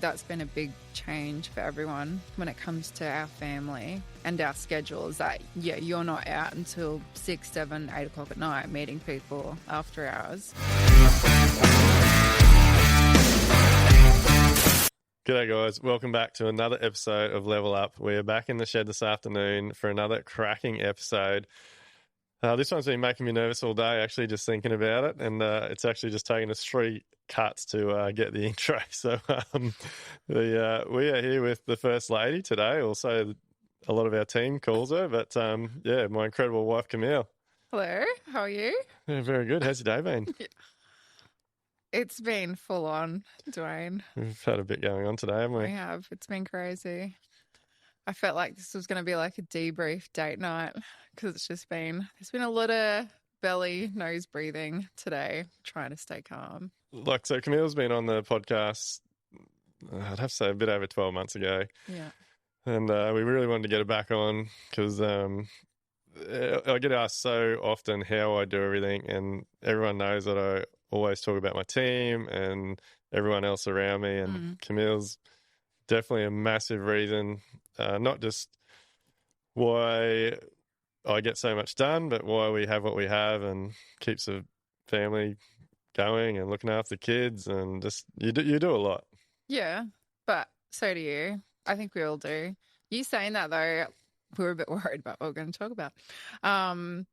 that's been a big change for everyone when it comes to our family and our schedules. That, yeah, you're not out until 6, 7, 8 o'clock at night meeting people after hours. G'day guys, welcome back to another episode of Level Up. We're back in the shed this afternoon for another cracking episode. This one's been making me nervous all day, actually, just thinking about it, and it's actually just taken us 3 cuts to get the intro. So we are here with the First Lady today, also a lot of our team calls her, but my incredible wife, Camille. Hello, how are you? Yeah, very good. How's your day been? It's been full on, Dwayne. We've had a bit going on today, haven't we? We have. It's been crazy. I felt like this was going to be like a debrief date night because there's been a lot of belly, nose breathing today, trying to stay calm. So Camille's been on the podcast, I'd have to say a bit over 12 months ago. Yeah. And we really wanted to get her back on because I get asked so often how I do everything, and everyone knows that I always talk about my team and everyone else around me, and Camille's definitely a massive reason, not just why I get so much done, but why we have what we have and keeps the family going and looking after the kids, and just you do a lot. Yeah, but so do you. I think we all do. You saying that though, we were a bit worried about what we're going to talk about. I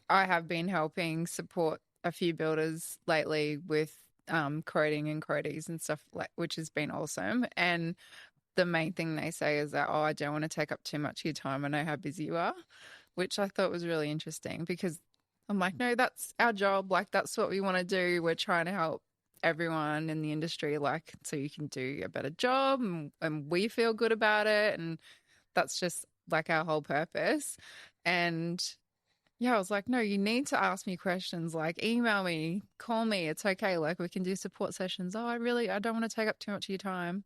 have been helping support a few builders lately with quoting and Quote Eaze and stuff, which has been awesome. And the main thing they say is that, I don't want to take up too much of your time. I know how busy you are, which I thought was really interesting because I'm like, no, that's our job. Like, that's what we want to do. We're trying to help everyone in the industry, like, so you can do a better job and we feel good about it. And that's just like our whole purpose. And yeah, I was like, no, you need to ask me questions, like email me, call me. It's okay. Like, we can do support sessions. I don't want to take up too much of your time.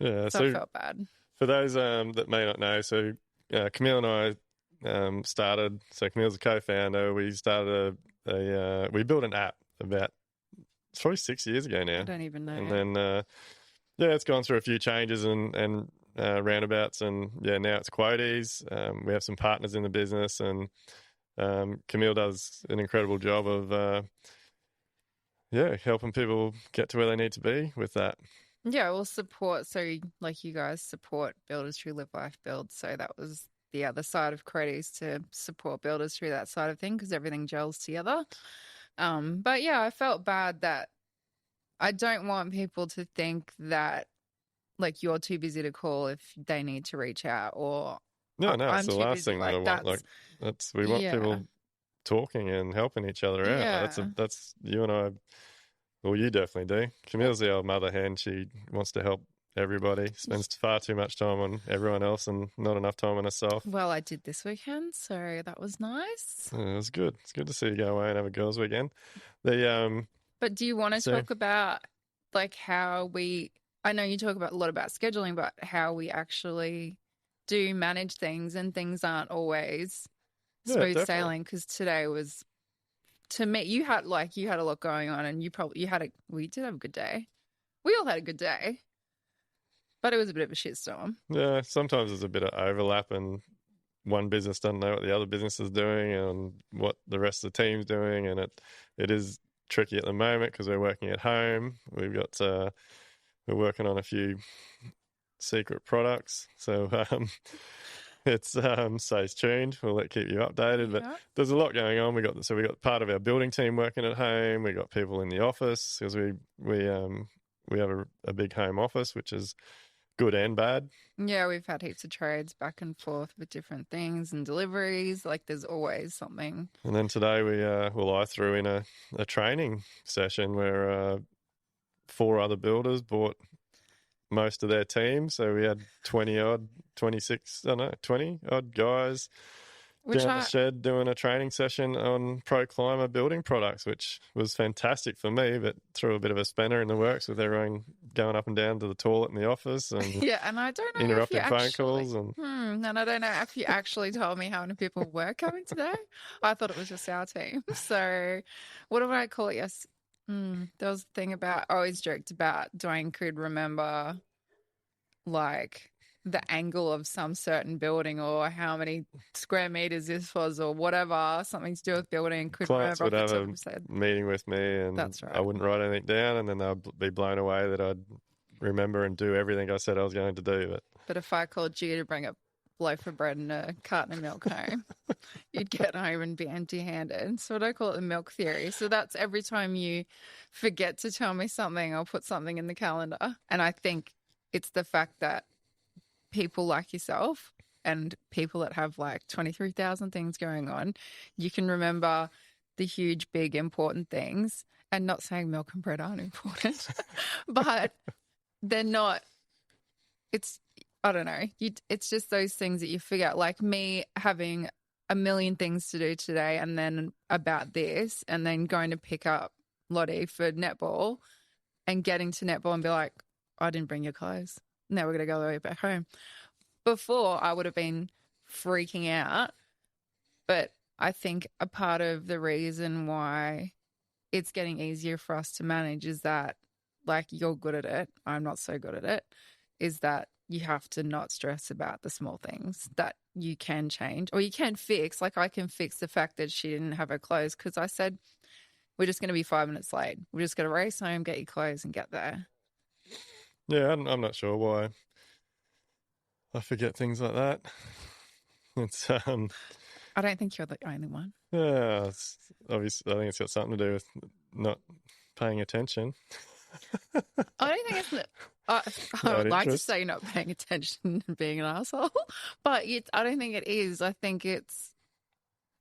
Yeah. So I felt bad. For those that may not know, so Camille and I started, so Camille's a co-founder. We started we built an app it's probably 6 years ago now. I don't even know. And then, it's gone through a few changes and roundabouts, and now it's Quote Eaze. We have some partners in the business, and Camille does an incredible job of helping people get to where they need to be with that. Yeah, we'll support. So like you guys support builders through Live Life Build. So that was the other side of Quote Eaze, to support builders through that side of thing because everything gels together. But yeah, I felt bad that I don't want people to think that like you're too busy to call if they need to reach out, or No, I'm it's the last thing that I want. Like we want people talking and helping each other out. Yeah. That's you and I. Well, you definitely do. Camille's the old mother hen. She wants to help everybody. Spends far too much time on everyone else and not enough time on herself. Well, I did this weekend, so that was nice. It was good. It's good to see you go away and have a girls' weekend. But do you want to talk about like how I know you talk about a lot about scheduling, but how we actually do manage things, and things aren't always smooth sailing, because today was, to me, you had a lot going on, and we did have a good day. We all had a good day, but it was a bit of a shitstorm. Yeah, sometimes there's a bit of overlap, and one business doesn't know what the other business is doing and what the rest of the team's doing, and it is tricky at the moment because we're working at home. We've got we're working on a few secret products, so it's stay tuned. We'll keep you updated. But there's a lot going on. We got part of our building team working at home. We got people in the office because we have a big home office, which is good and bad. Yeah, we've had heaps of trades back and forth with different things and deliveries. Like, there's always something. And then today I threw in a training session where 4 other builders bought most of their team. So we had 20 odd guys down the shed doing a training session on Pro Climber building products, which was fantastic for me, but threw a bit of a spanner in the works with everyone going up and down to the toilet in the office and and I don't know interrupting phone calls. And I don't know if you actually told me how many people were coming today. I thought it was just our team. So what did I call it? Yes, There was a thing about, I always joked about Dwayne could remember like the angle of some certain building or how many square meters this was or whatever, something to do with building, could Clients remember would off the have top a of his head. meeting with me, and That's I right. wouldn't write anything down, and then they'd be blown away that I'd remember and do everything I said I was going to do. But But if I called you to bring a loaf of bread and a carton of milk home, you'd get home and be empty-handed. So I call it the milk theory. So that's every time you forget to tell me something, I'll put something in the calendar. And I think it's the fact that people like yourself and people that have like 23,000 things going on, you can remember the huge, big, important things. And not saying milk and bread aren't important, but they're not. It's, I don't know. It's just those things that you forget. Like me having a million things to do today and then about this and then going to pick up Lottie for netball and getting to netball and be like, I didn't bring your clothes. Now we're going to go all the way back home. Before, I would have been freaking out. But I think a part of the reason why it's getting easier for us to manage is that, like, you're good at it, I'm not so good at it, is that you have to not stress about the small things that you can change or you can fix. Like, I can fix the fact that she didn't have her clothes because I said, we're just going to be 5 minutes late. We're just going to race home, get your clothes and get there. yeah, I'm not sure why I forget things like that. It's I don't think you're the only one. yeah, it's obviously I think it's got something to do with not paying attention. I don't think it's. I Not would like to interest. say you're not paying attention and being an asshole, but I don't think it is. I think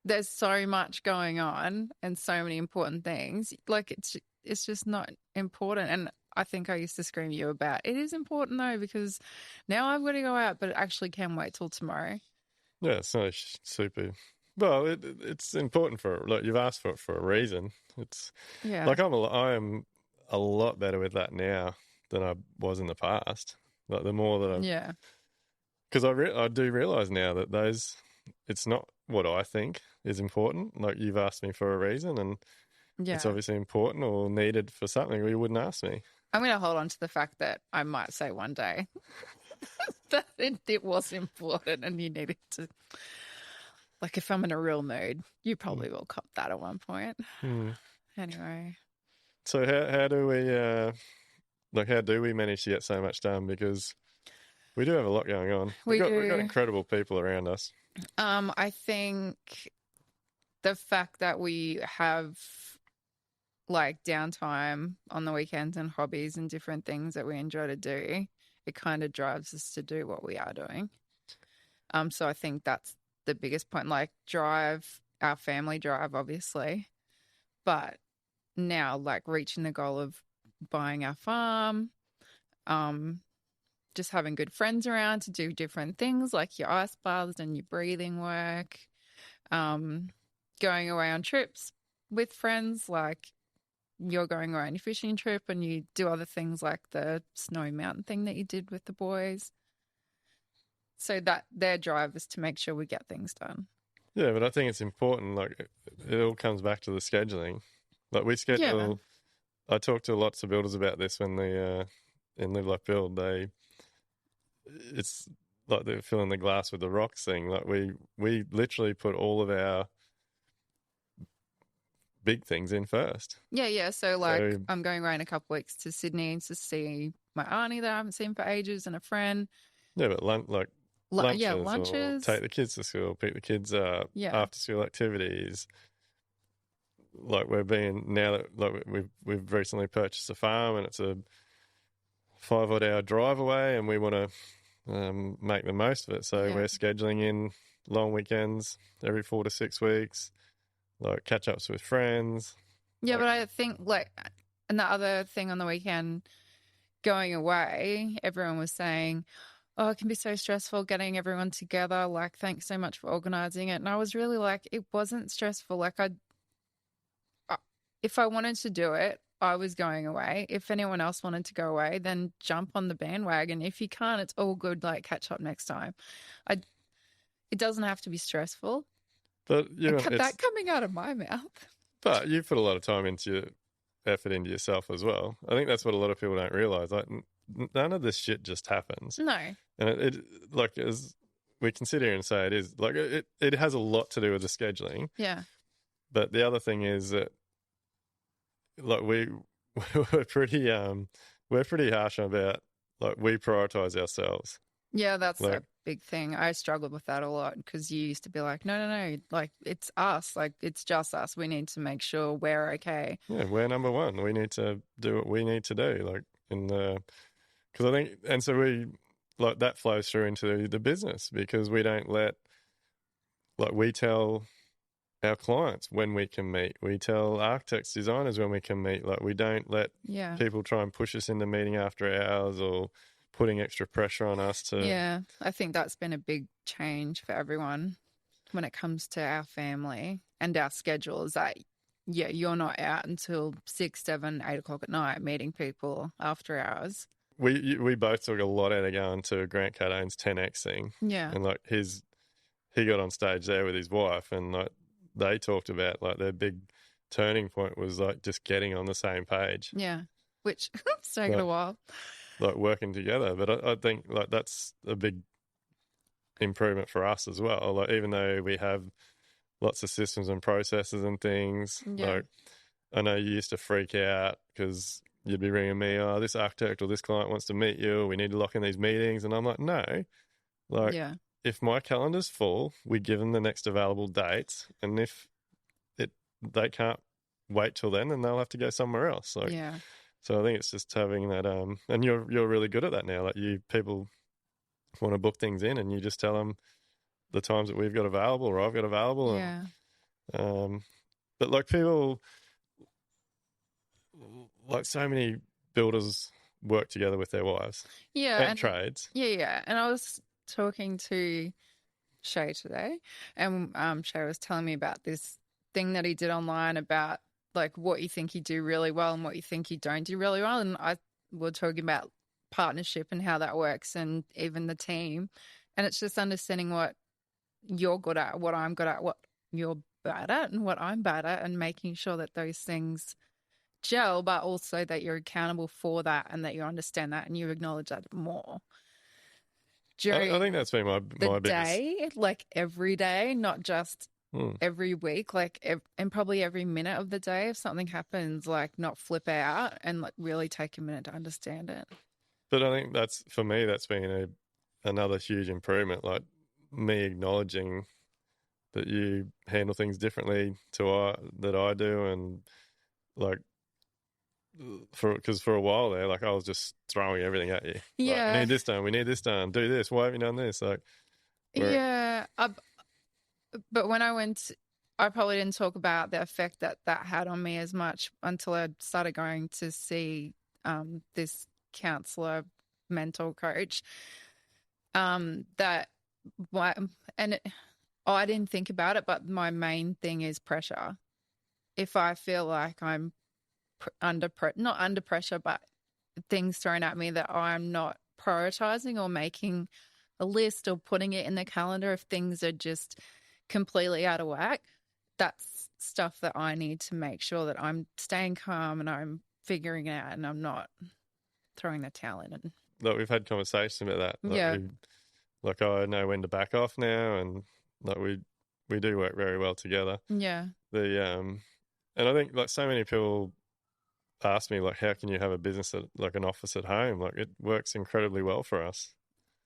there's so much going on and so many important things. Like it's just not important. And I think I used to scream at you about it is important though because now I've got to go out, but it actually can wait till tomorrow. Yeah, it's not super. Well, it's important for like you've asked for it for a reason. It's Yeah, like I am a lot better with that now than I was in the past. Like the more that I, yeah, because I do realize now that those it's not what I think is important. Like you've asked me for a reason, and it's yeah. obviously important or needed for something, or you wouldn't ask me. I'm going to hold on to the fact that I might say one day that it was important and you needed to. Like if I'm in a real mood, you probably will cop that at one point. Hmm. Anyway, So how do we like how do we manage to get so much done? Because we do have a lot going on. we We've got do. incredible people around us. I think the fact that we have like downtime on the weekends and hobbies and different things that we enjoy to do, it kind of drives us to do what we are doing. So I think that's the biggest point. Like drive, our family drive, obviously, but now like reaching the goal of buying our farm, um, just having good friends around to do different things like your ice baths and your breathing work, um, going away on trips with friends, like you're going away on your fishing trip and you do other things like the snowy mountain thing that you did with the boys. So that their drive is to make sure we get things done. Yeah, but I think it's important. Like it all comes back to the scheduling. Like we Yeah. schedule. I talk to lots of builders about this when they in Live Like Build. It's like they're filling the glass with the rocks thing. Like we literally put all of our big things in first. Yeah, yeah. So like So I'm going away in a couple of weeks to Sydney to see my auntie that I haven't seen for ages and a friend. yeah, but like Yeah, lunches or take lunches. the kids to school, pick the kids up, Yeah. after school activities. Like we're being now that like we've recently purchased a farm and it's a 5 odd hour drive away, and we want to make the most of it. So Yeah. we're scheduling in long weekends every 4 to 6 weeks, like catch ups with friends. Yeah, Like but I think like and the other thing on the weekend going away, everyone was saying, oh, it can be so stressful getting everyone together. Like, thanks so much for organizing it. And I was really like, it wasn't stressful. Like, if I wanted to do it, I was going away. If anyone else wanted to go away, then jump on the bandwagon. If you can't, it's all good. Like, catch up next time. I, it doesn't have to be stressful. but And you know, cut that it's coming out of my mouth. but you put a lot of time into effort into yourself as well. I think that's what a lot of people don't realize. Like, none of this shit just happens. No. And it like, as we can sit here and say it is, like, it has a lot to do with the scheduling. Yeah. But the other thing is that, like, we're pretty harsh about, like, we prioritize ourselves. Yeah, that's Like, a big thing. I struggled with that a lot because you used to be like, no, no, no, like it's us, like it's just us. We need to make sure we're okay. yeah, we're number one. We need to do what we need to do. Like, in the, because I think, and so we, like, that flows through into the business, because we don't let, like, we tell our clients when we can meet. We tell architects, designers when we can meet. Like, we don't let Yeah. people try and push us into meeting after hours or putting extra pressure on us to. Yeah. I think that's been a big change for everyone when it comes to our family and our schedules. That, yeah, you're not out until 6, 7, 8 o'clock at night meeting people after hours. We both took a lot out of going to Grant Cardane's 10X thing. Yeah. And, like, he got on stage there with his wife, and, like, they talked about, like, their big turning point was, like, just getting on the same page. Yeah. Which it's taken a while. Like, working together. But I think, like, that's a big improvement for us as well. Like, even though we have lots of systems and processes and things, Yeah. like, I know you used to freak out because you'd be ringing me, oh, this architect or this client wants to meet you, we need to lock in these meetings. And I'm like, no, like, Yeah. if my calendar's full, we give them the next available dates. And if they can't wait till then they'll have to go somewhere else. Like, Yeah. so I think it's just having that, and you're really good at that now. Like, people want to book things in, and you just tell them the times that we've got available or I've got available. Yeah. And, but, like, people, like, so many builders work together with their wives. Yeah. And trades. Yeah. And I was talking to Shay today, and Shay was telling me about this thing that he did online about, like, what you think you do really well and what you think you don't do really well. And we're talking about partnership and how that works, and even the team. And it's just understanding what you're good at, what I'm good at, what you're bad at, and what I'm bad at, and making sure that those things gel, but also that you're accountable for that and that you understand that and you acknowledge that more. I think that's been my biggest day, like every day, not just every week, like and probably every minute of the day. If something happens, like, not flip out and, like, really take a minute to understand it. But I think that's, for me, that's been another huge improvement. Like, me acknowledging that you handle things differently that I do, and, like, because for a while there, like, I was just throwing everything at you. Yeah, like, we need this done, do this. Why have you done this? Like, yeah. But when I went, I probably didn't talk about the effect that had on me as much until I started going to see this counselor, mental coach. That and I didn't think about it, but my main thing is pressure. If I feel like I'm not under pressure, but things thrown at me that I'm not prioritizing or making a list or putting it in the calendar, if things are just completely out of whack, that's stuff that I need to make sure that I'm staying calm and I'm figuring it out and I'm not throwing the towel in. And like, we've had conversations about that. Like, yeah. Like, I know when to back off now, and, like, we do work very well together. Yeah. And I think, like, so many people ask me, like, how can you have a business like an office at home? Like, it works incredibly well for us.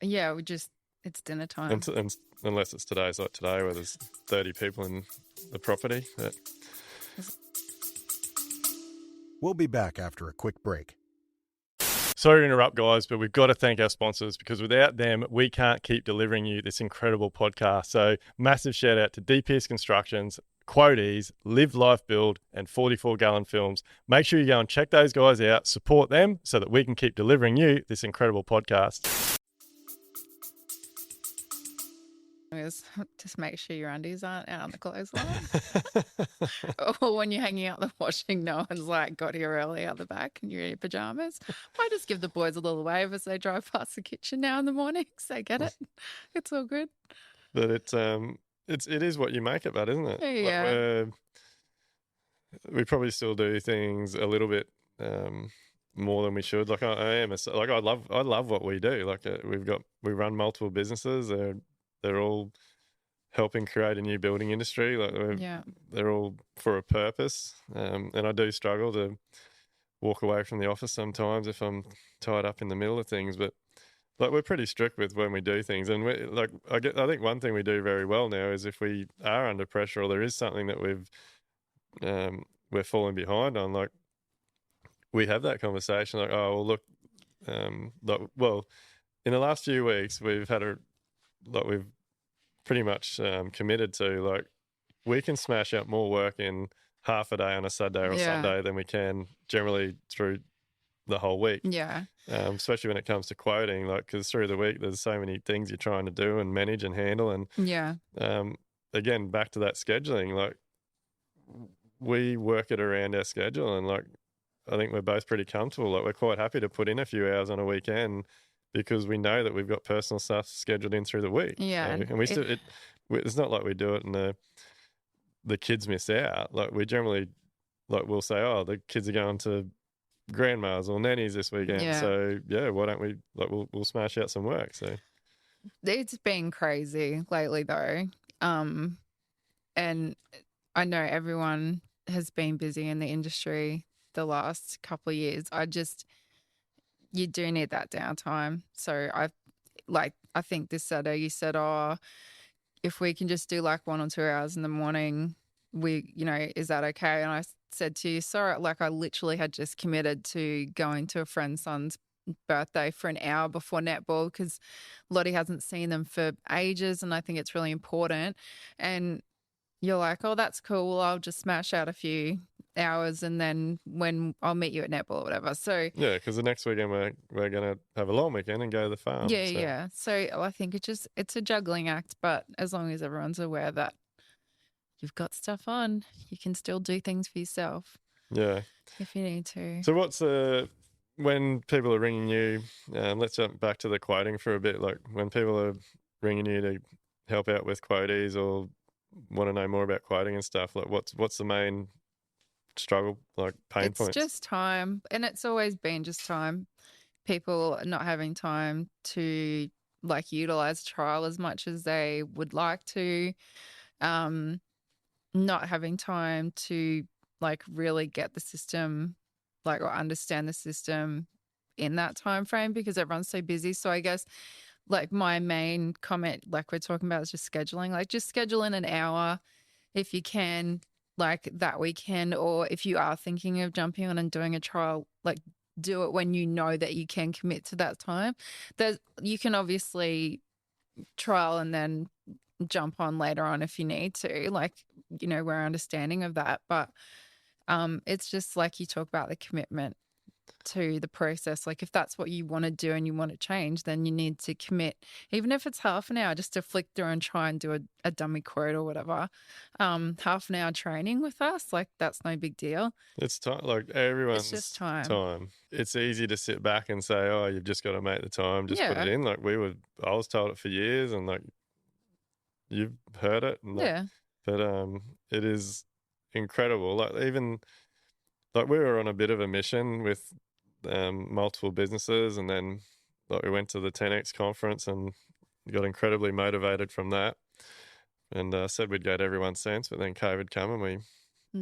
Yeah, it's dinner time. And unless it's today's like today, where there's 30 people in the property. We'll be back after a quick break. Sorry to interrupt, guys, but we've got to thank our sponsors, because without them, we can't keep delivering you this incredible podcast. So, massive shout out to DPS Constructions, Quote Eaze, Live Life Build, and 44 Gallon Films. Make sure you go and check those guys out, support them so that we can keep delivering you this incredible podcast. Just make sure your undies aren't out on the clothesline. Or when you're hanging out the washing, no one's like got here early out the back and you're in your pajamas. Might just give the boys a little wave as they drive past the kitchen now in the mornings. They get it. It's all good. But it is what you make it, but isn't it? Yeah. we probably still do things a little bit more than we should. Like I love what we do. Like we run multiple businesses. They're all helping create a new building industry. Like they're all for a purpose. And I do struggle to walk away from the office sometimes if I'm tied up in the middle of things. But like we're pretty strict with when we do things, and I think one thing we do very well now is if we are under pressure or there is something that we're falling behind on, like we have that conversation. Like, oh well, look, well, in the last few weeks we've pretty much committed to like we can smash out more work in half a day on a Saturday or Sunday than we can generally through the whole week. Yeah. Especially when it comes to quoting, like, because through the week there's so many things you're trying to do and manage and handle. And again, back to that scheduling, like we work it around our schedule, and like I think we're both pretty comfortable. Like we're quite happy to put in a few hours on a weekend because we know that we've got personal stuff scheduled in through the week. Yeah. So, and it's not like we do it and the kids miss out. Like we generally, like we'll say, oh, the kids are going to grandmas or nannies this weekend. Yeah. So yeah, why don't we we'll smash out some work. So it's been crazy lately though. And I know everyone has been busy in the industry the last couple of years. You do need that downtime. So I think this Saturday you said, oh, if we can just do like 1 or 2 hours in the morning, is that okay? And I said to you, sorry, like I literally had just committed to going to a friend's son's birthday for an hour before netball because Lottie hasn't seen them for ages and I think it's really important. And you're like, oh, that's cool. Well, I'll just smash out a few hours and then when I'll meet you at netball or whatever. So yeah, because the next weekend we're going to have a long weekend and go to the farm. Yeah. So I think it's a juggling act, but as long as everyone's aware that you've got stuff on, you can still do things for yourself. Yeah. If you need to. So when people are ringing you, let's jump back to the quoting for a bit. Like when people are ringing you to help out with Quote Eaze or want to know more about quoting and stuff, like what's the main struggle, like pain points? It's just time, and it's always been just time. People not having time to like utilize trial as much as they would like to, not having time to like really get the system like or understand the system in that time frame because everyone's so busy. So I guess like my main comment, like we're talking about, is just scheduling. Like just schedule in an hour if you can, like that weekend, or if you are thinking of jumping on and doing a trial, like do it when you know that you can commit to that time. You can obviously trial and then jump on later on if you need to. Like, we're understanding of that. But it's just like you talk about the commitment to the process. Like if that's what you want to do and you want to change, then you need to commit, even if it's half an hour, just to flick through and try and do a dummy quote or whatever. Half an hour training with us, like that's no big deal. It's time. Like everyone's it's just time. It's easy to sit back and say, oh, you've just got to make the time, just put it in. Like I was told it for years, and like you've heard it. And but it is incredible. Like even like we were on a bit of a mission with multiple businesses, and then like we went to the 10X conference and got incredibly motivated from that, and said we'd go to everyone's sense, but then COVID come and we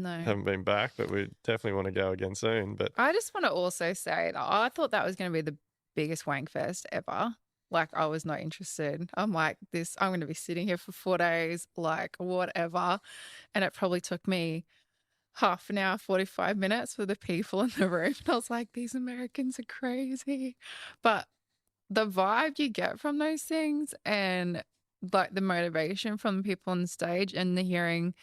haven't been back, but we definitely want to go again soon. But I just want to also say that I thought that was going to be the biggest wank fest ever. Like I was not interested. I'm like I'm going to be sitting here for 4 days, like whatever. And it probably took me half an hour, 45 minutes for the people in the room. And I was like, these Americans are crazy. But the vibe you get from those things and like the motivation from the people on the stage and the hearing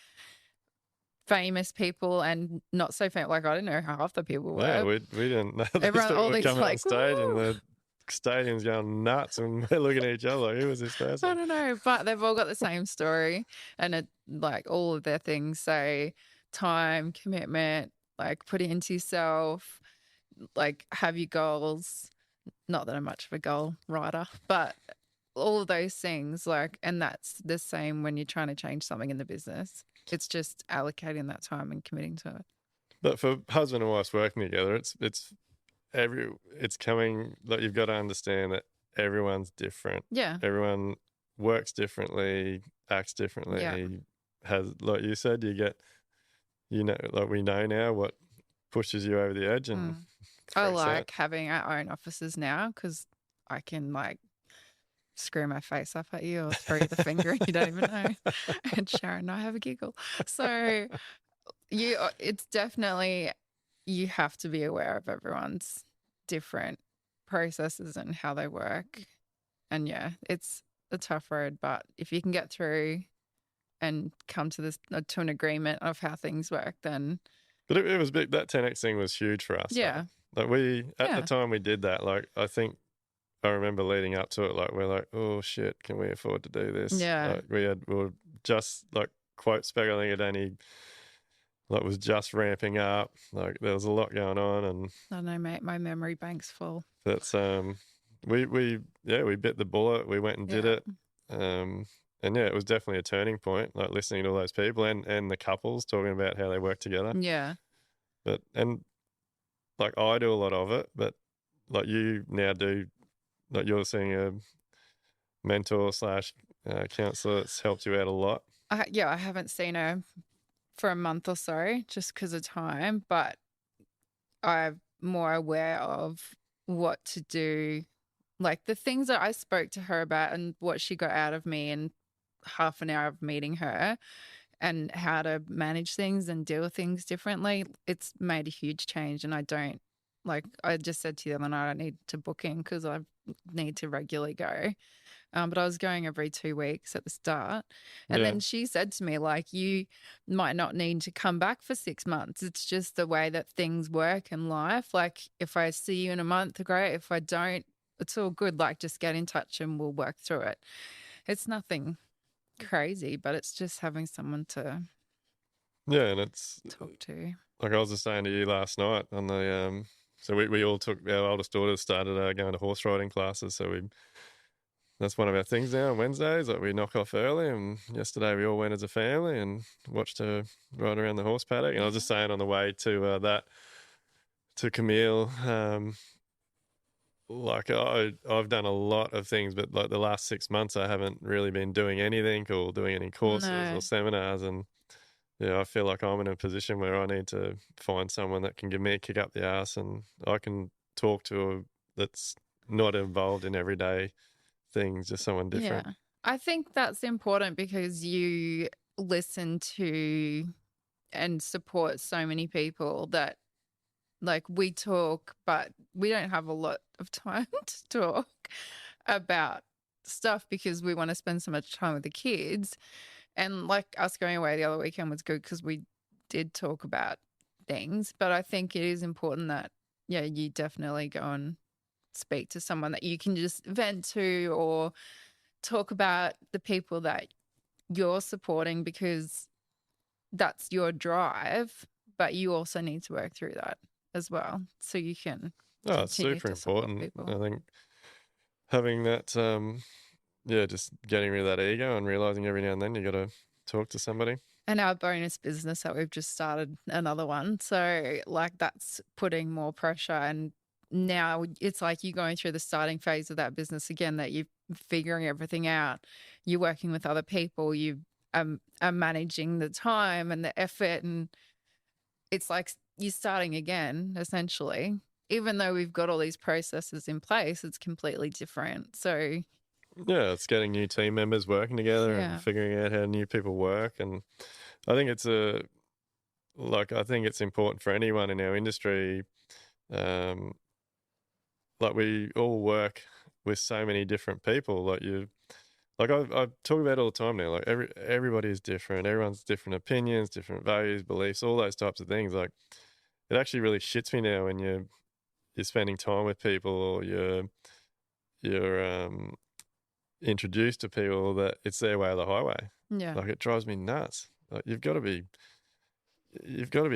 famous people and not so famous, like I didn't know how half the people were. Yeah, we didn't know. Everyone, all these coming like, on stage and the stadium's going nuts and we're looking at each other like, who was this person? I don't know, but they've all got the same story and like all of their things say time, commitment, like put it into yourself, like have your goals. Not that I'm much of a goal writer, but all of those things, like, and that's the same when you're trying to change something in the business. It's just allocating that time and committing to it. But for husband and wife working together, it's coming, like, you've got to understand that everyone's different. Yeah. Everyone works differently, acts differently. Yeah. Has, like you said, like we know now what pushes you over the edge and I freaks out. like having our own offices now because I can like screw my face up at you or throw you the finger and you don't even know. And Sharon and I have a giggle. So it's definitely, you have to be aware of everyone's different processes and how they work. And yeah, it's a tough road, but if you can get through and come to to an agreement of how things work, then But it was big. That 10x thing was huge for us. yeah. Like at the time we did that, like, I think I remember leading up to it, like, we're like, oh shit, can we afford to do this? Yeah. Like, we were just like Quote speculating it only, like, was just ramping up. Like, there was a lot going on, and I don't know, mate, my memory bank's full. that's we bit the bullet. We went and did it. And yeah, it was definitely a turning point, like listening to all those people and the couples talking about how they work together. Yeah. But, and like, I do a lot of it, but like you now do, like, you're seeing a mentor slash counselor that's helped you out a lot. I haven't seen her for a month or so just because of time, but I'm more aware of what to do, like the things that I spoke to her about and what she got out of me in half an hour of meeting her and how to manage things and deal with things differently. It's made a huge change, and I just said to you the other night, I need to book in because I need to regularly go. But I was going every 2 weeks at the start. And then she said to me, like, you might not need to come back for 6 months. It's just the way that things work in life. Like, if I see you in a month, great. If I don't, it's all good. Like, just get in touch and we'll work through it. It's nothing crazy, but it's just having someone to and it's talk to. like I was just saying to you last night on the so we all took, our oldest daughter started going to horse riding classes, so that's one of our things now on Wednesdays. Like, we knock off early, and yesterday we all went as a family and watched her ride around the horse paddock. And I was just saying on the way to to Camille, like, I've done a lot of things, but like the last 6 months I haven't really been doing anything or doing any courses or seminars. And I feel like I'm in a position where I need to find someone that can give me a kick up the ass and I can talk to, that's not involved in everyday things, just someone different. Yeah. I think that's important because you listen to and support so many people that, like, we talk, but we don't have a lot of time to talk about stuff because we want to spend so much time with the kids. And like, us going away the other weekend was good because we did talk about things. But I think it is important that, you definitely go and speak to someone that you can just vent to or talk about the people that you're supporting, because that's your drive, but you also need to work through that as well so you can it's super important. I think having that just getting rid of that ego and realizing every now and then you got to talk to somebody. And our bonus business that we've just started, another one, so like, that's putting more pressure. And now it's like you're going through the starting phase of that business again, that you're figuring everything out. You're working with other people. You are managing the time and the effort. And it's like you're starting again, essentially. Even though we've got all these processes in place, it's completely different. So it's getting new team members working together and figuring out how new people work. And I think I think it's important for anyone in our industry. Like, we all work with so many different people. Like, I talk about it all the time now. Like, everybody is different. Everyone's different opinions, different values, beliefs, all those types of things. Like, it actually really shits me now when you're spending time with people or you're introduced to people that it's their way or the highway. Yeah. Like, it drives me nuts. Like, you've got to be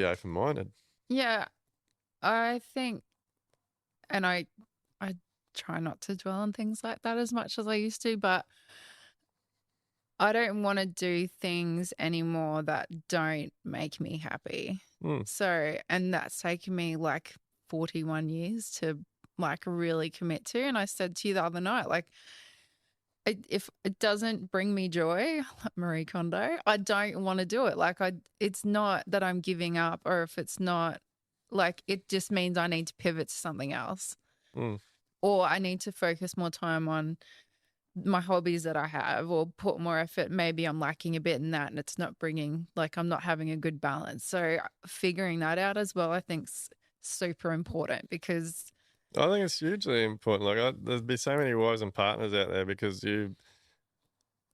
open-minded. Yeah, I think, and I try not to dwell on things like that as much as I used to, but I don't want to do things anymore that don't make me happy. So, and that's taken me like 41 years to like really commit to. And I said to you the other night, like, if it doesn't bring me joy, like Marie Kondo, I don't want to do it. Like, it's not that I'm giving up, or if it's not, like, it just means I need to pivot to something else. Or I need to focus more time on my hobbies that I have, or put more effort. Maybe I'm lacking a bit in that and it's not bringing, like, I'm not having a good balance. So figuring that out as well, I think is super important, because I think it's hugely important. Like, there'd be so many wives and partners out there, because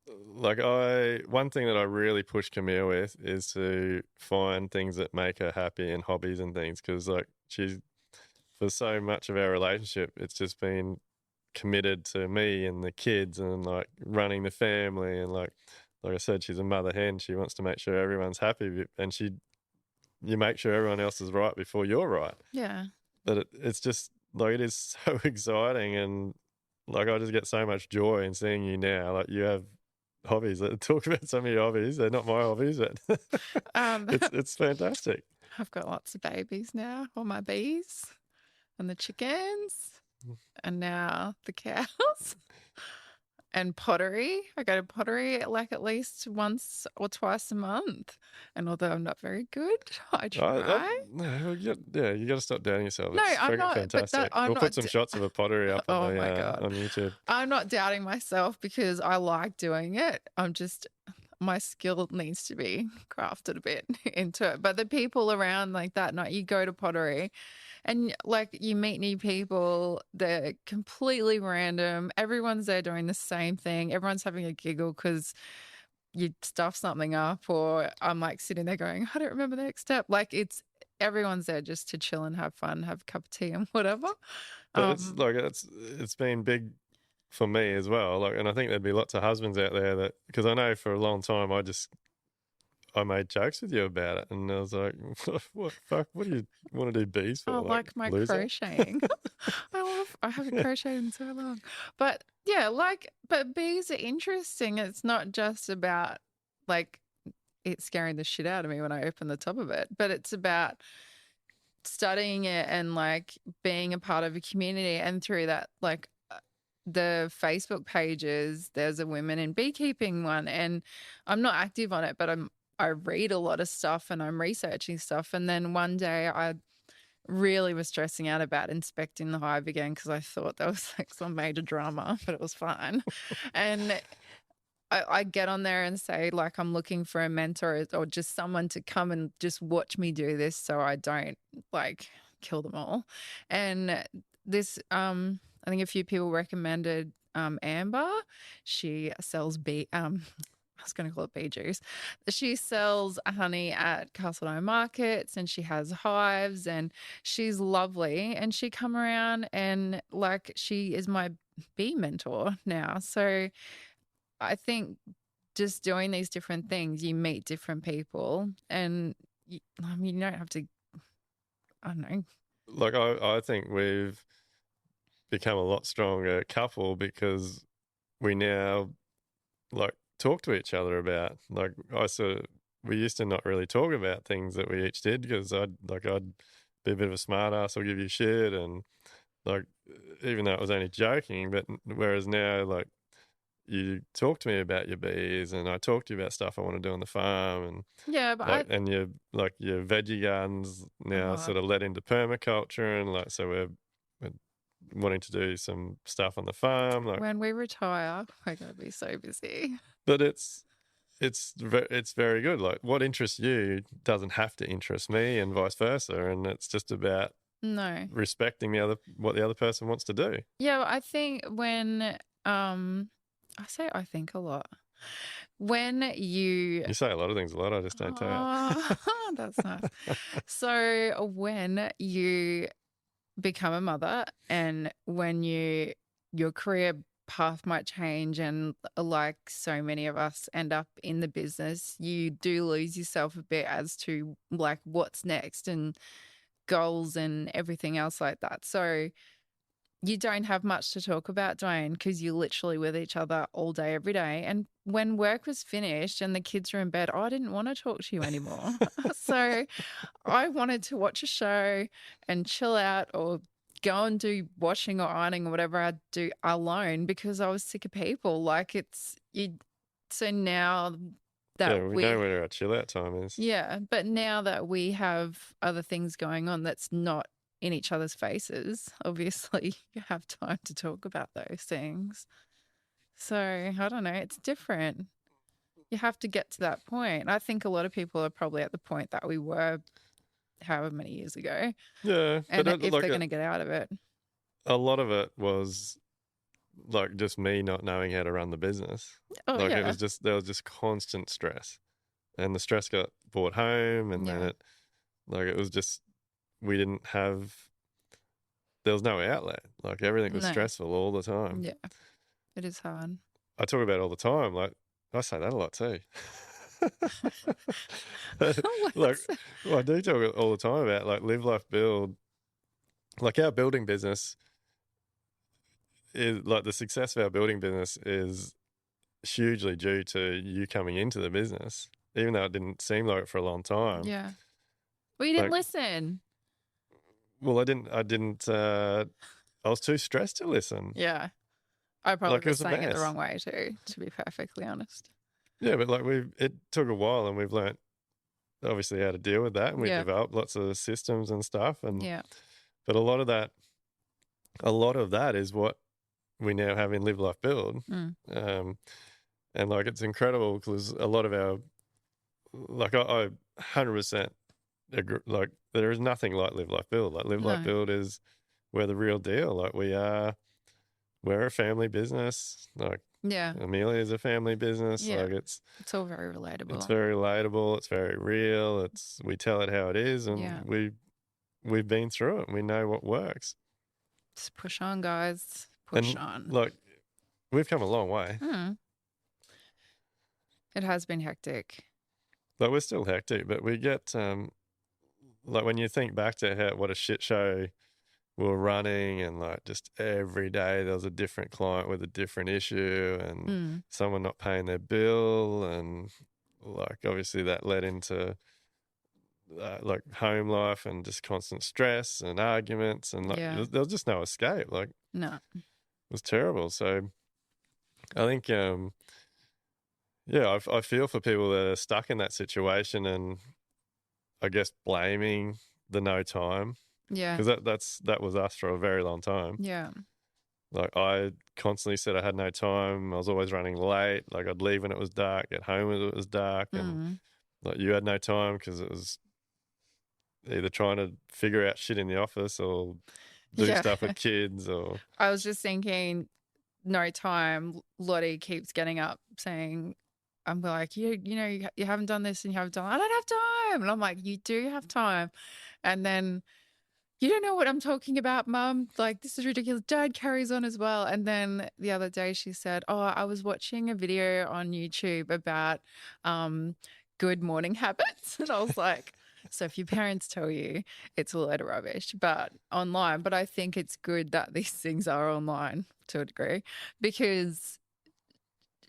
one thing that I really push Camille with is to find things that make her happy and hobbies and things, because like for so much of our relationship, it's just been committed to me and the kids and like running the family, and like I said, she's a mother hen. She wants to make sure everyone's happy, and you make sure everyone else is right before you're right. Yeah. But it's just like, it is so exciting, and like I just get so much joy in seeing you now. Like, you have hobbies. Talk about some of your hobbies. They're not my hobbies, but it's fantastic. I've got lots of babies now, all my bees and the chickens, and now the cows. And pottery. I go to pottery like at least once or twice a month. And although I'm not very good, I try. You got to stop doubting yourself. No, it's I'm not. fantastic. We'll put some shots of a pottery up Oh my God. on YouTube. I'm not doubting myself, because I like doing it. My skill needs to be crafted a bit into it. But the people around like that night, you go to pottery and like you meet new people. They're completely random. Everyone's there doing the same thing. Everyone's having a giggle because you stuff something up, or I'm like sitting there going, I don't remember the next step. Like, everyone's there just to chill and have fun, have a cup of tea and whatever. But it's been big for me as well. Like, and I think there'd be lots of husbands out there that, because I know for a long time I made jokes with you about it, and I was like, what do you want to do bees for? I like my loser? crocheting. I haven't crocheted in so long. But yeah, but bees are interesting. It's not just about like it scaring the shit out of me when I open the top of it, but it's about studying it and like being a part of a community. And through that, like the Facebook pages, there's a women in beekeeping one, and I'm not active on it, but I read a lot of stuff and I'm researching stuff. And then one day I really was stressing out about inspecting the hive again, because I thought there was like some major drama, but it was fine. And I get on there and say, like, I'm looking for a mentor or just someone to come and just watch me do this so I don't like kill them all. And this, I think a few people recommended Amber. She sells I was going to call it bee juice. She sells honey at Castletown markets, and she has hives, and she's lovely. And she come around and like she is my bee mentor now. So I think just doing these different things, you meet different people, and you don't have to. I don't know. Like, I think we've become a lot stronger couple, because we now like talk to each other about, like, we used to not really talk about things that we each did, because I'd be a bit of a smart ass or give you shit, and like, even though it was only joking, but whereas now, like, you talk to me about your bees, and I talk to you about stuff I want to do on the farm, and yeah, but and your veggie gardens now sort of led into permaculture, and like, so we're wanting to do some stuff on the farm. Like, when we retire, we're going to be so busy. But it's very good. Like, what interests you doesn't have to interest me, and vice versa. And it's just about respecting what the other person wants to do. Yeah, I think when I think a lot. When you say a lot of things a lot, I just don't tell you. That's nice. So when you become a mother, and when your career path might change, and like so many of us end up in the business, you do lose yourself a bit as to like what's next and goals and everything else like that. So you don't have much to talk about, Dwayne, because you're literally with each other all day, every day. And when work was finished and the kids were in bed, I didn't want to talk to you anymore. So I wanted to watch a show and chill out or go and do washing or ironing or whatever I do alone because I was sick of people. Like it's you. So now that Yeah, we know where our chill out time is. yeah, but now that we have other things going on that's not in each other's faces, obviously you have time to talk about those things. So I don't know, it's different. You have to get to that point. I think a lot of people are probably at the point that we were however many years ago. Yeah, And but if like they're going to get out of it. a lot of it was like just me not knowing how to run the business. Oh, Like yeah. it was there was just constant stress, and the stress got brought home, and then it was just we didn't have. There was no outlet. Like everything was No. stressful all the time. Yeah, it is hard. I talk about it all the time. Like I say that a lot too. Like well, I do talk all the time about like live, life, build. Like our building business is like the success of our building business is hugely due to you coming into the business, even though it didn't seem like it for a long time. Yeah. Well, you didn't Like- listen. Well, I was too stressed to listen. Yeah. I probably Like, it was was a saying it the mess. wrong way too, to be perfectly honest. Yeah, but like it took a while, and we've learnt obviously how to deal with that, and we Yeah. developed lots of systems and stuff. And Yeah. but a lot of that is what we now have in Live Life Build. And like it's incredible because a lot of our like I 100% agree, like there is nothing like Live Life Build. Like Live Life No. Build is we're the real deal. Like we're a family business. Like Yeah. Amelia is a family business. Yeah. Like it's all very relatable. It's very relatable. It's very real. We tell it how it is, and Yeah. we've been through it. And we know what works. Just push on, guys. Push on. Like we've come a long way. It has been hectic. Like we're still hectic, but we get like when you think back to what a shit show we were running, and like just every day there was a different client with a different issue, and someone not paying their bill, and like obviously that led into like home life and just constant stress and arguments, and like there was just no escape. Like No. it was terrible. So I think I feel for people that are stuck in that situation, and I guess blaming the no time. Yeah. Because that was us for a very long time. Yeah. Like I constantly said I had no time. I was always running late. Like I'd leave when it was dark, get home when it was dark, and like you had no time because it was either trying to figure out shit in the office or do stuff with kids. Or I was just thinking, no time. Lottie keeps getting up saying, I'm like, you haven't done this and you haven't done. I don't have time, and I'm like, you do have time, and then. You don't know what I'm talking about, Mum. Like, this is ridiculous. Dad carries on as well. And then the other day she said, oh, I was watching a video on YouTube about good morning habits. And I was like, so if your parents tell you it's a load of rubbish, but online, but I think it's good that these things are online to a degree because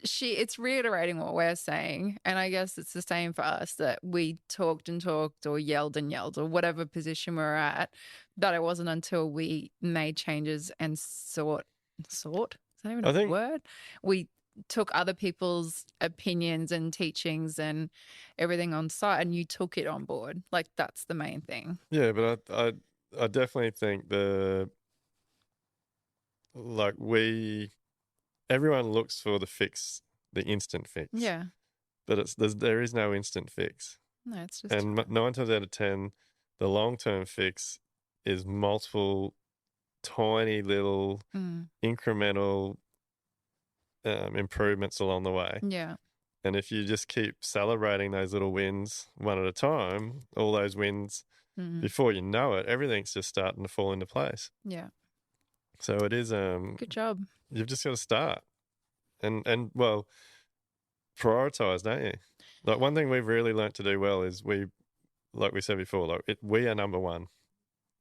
it's reiterating what we're saying. And I guess it's the same for us that we talked and talked or yelled and yelled or whatever position we're at, that it wasn't until we made changes and sought, is that even a word? We took other people's opinions and teachings and everything on site, and you took it on board. Like that's the main thing. Yeah, but I definitely think everyone looks for the instant fix. Yeah. But there is no instant fix. No, it's just. And 9 times out of 10, the long-term fix is multiple tiny little incremental improvements along the way. Yeah. And if you just keep celebrating those little wins one at a time, all those wins, before you know it, everything's just starting to fall into place. Yeah. So it is good job. You've just got to start and well, prioritize, don't you? Like one thing we've really learnt to do well is like we said before, we are number one.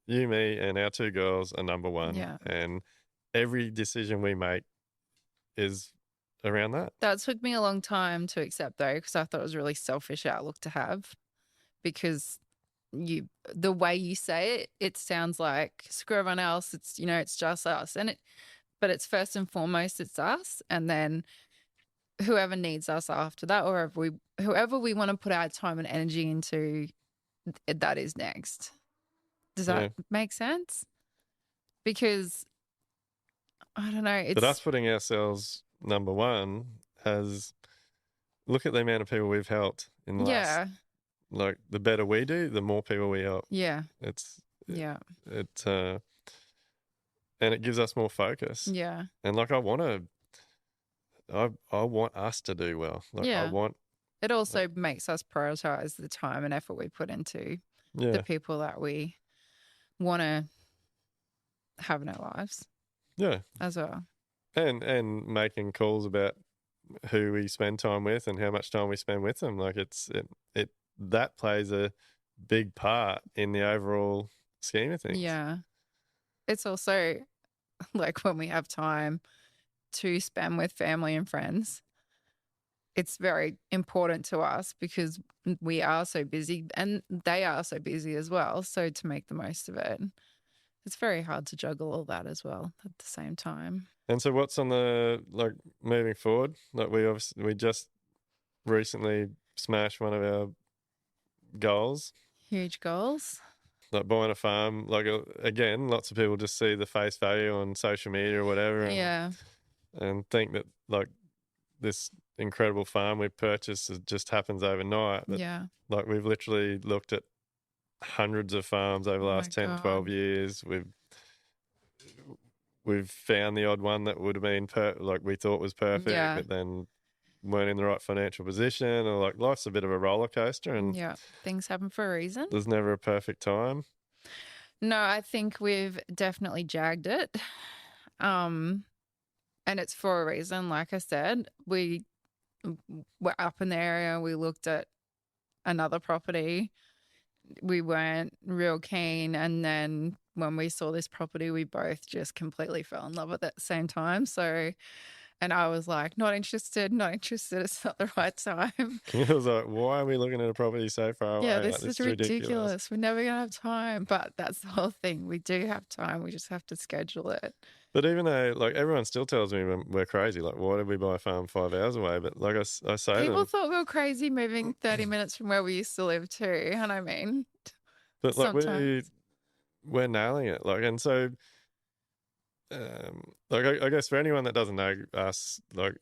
You, me, and our 2 girls are number one. Yeah. And every decision we make is around that. That took me a long time to accept though, because I thought it was a really selfish outlook to have, because the way you say it, it sounds like screw everyone else. It's, it's just us. But it's first and foremost, it's us. And then whoever needs us after that, or whoever we want to put our time and energy into, that is next. Does that make sense? Because I don't know. But us putting ourselves number one has, look at the amount of people we've helped in the last, like the better we do, the more people we help. Yeah. And it gives us more focus. Yeah. And like I want us to do well. Like I want. It also makes us prioritize the time and effort we put into the people that we want to have in our lives. Yeah. As well. And making calls about who we spend time with and how much time we spend with them. Like that plays a big part in the overall scheme of things. Yeah. It's also like when we have time to spend with family and friends, it's very important to us because we are so busy and they are so busy as well. So to make the most of it, it's very hard to juggle all that as well at the same time. And so what's on the, like, moving forward? Like we just recently smashed one of our goals. Huge goals. Like buying a farm. Like, again, lots of people just see the face value on social media or whatever. And think that, like, this incredible farm we purchased just happens overnight. But, like, we've literally looked at hundreds of farms over the last 10, 12 years. We've found the odd one that would have been like we thought was perfect, but then weren't in the right financial position, or like life's a bit of a roller coaster, and things happen for a reason. There's never a perfect time. No, I think we've definitely jagged it, and it's for a reason. Like I said, we were up in the area. We looked at another property. We weren't real keen, and then when we saw this property, we both just completely fell in love with it at the same time. So, and I was like, not interested. It's not the right time. It was like, why are we looking at a property so far away? Yeah, this is ridiculous. We're never going to have time. But that's the whole thing. We do have time. We just have to schedule it. But even though, like, everyone still tells me we're crazy, like, why did we buy a farm 5 hours away? But like I say, people thought we were crazy moving 30 minutes from where we used to live too. And I mean, but like we're nailing it. Like, and so, like, I guess for anyone that doesn't know us, like,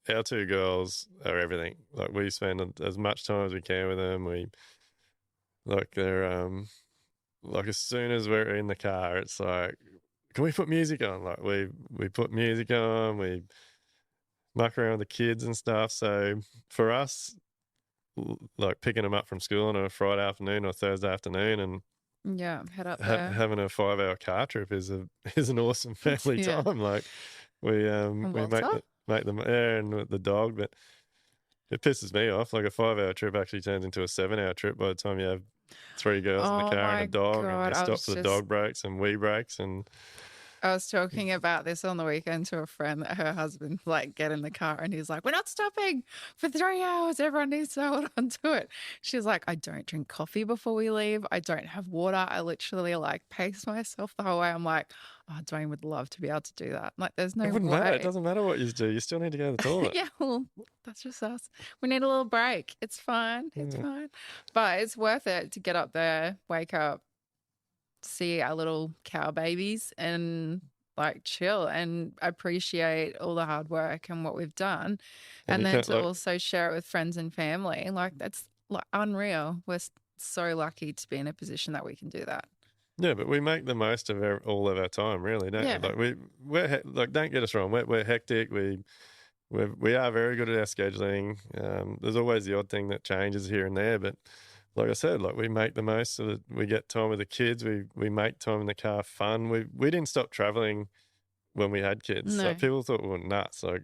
our two girls are everything. Like, we spend as much time as we can with them. They're like, as soon as we're in the car, it's like, can we put music on? Like, we put music on, we muck around with the kids and stuff. So for us, like, picking them up from school on a Friday afternoon or Thursday afternoon and head up there. Having a 5-hour car trip is an awesome family time. Like, we make them and the dog, but it pisses me off. Like, a 5-hour trip actually turns into a 7-hour trip by the time you have 3 girls in the car and a dog, and they stop for the dog breaks and wee breaks. And I was talking about this on the weekend to a friend that her husband, like, get in the car and he's like, we're not stopping for 3 hours. Everyone needs to hold on to it. She's like, I don't drink coffee before we leave. I don't have water. I literally, like, pace myself the whole way. I'm like, oh, Dwayne would love to be able to do that. Like, there's no way. It wouldn't matter. It doesn't matter what you do. You still need to go to the toilet. Yeah, well, that's just us. We need a little break. It's fine. It's fine. But it's worth it to get up there, wake up, see our little cow babies and, like, chill and appreciate all the hard work and what we've done. And then to also share it with friends and family. Like, that's, like, unreal. We're so lucky to be in a position that we can do that. Yeah, but we make the most of all of our time, really, don't we? Like, like, don't get us wrong. We're hectic. We are very good at our scheduling. There's always the odd thing that changes here and there, but like I said, like, we make the most so that we get time with the kids. We make time in the car fun. We didn't stop traveling when we had kids. No. So people thought we were nuts. Like,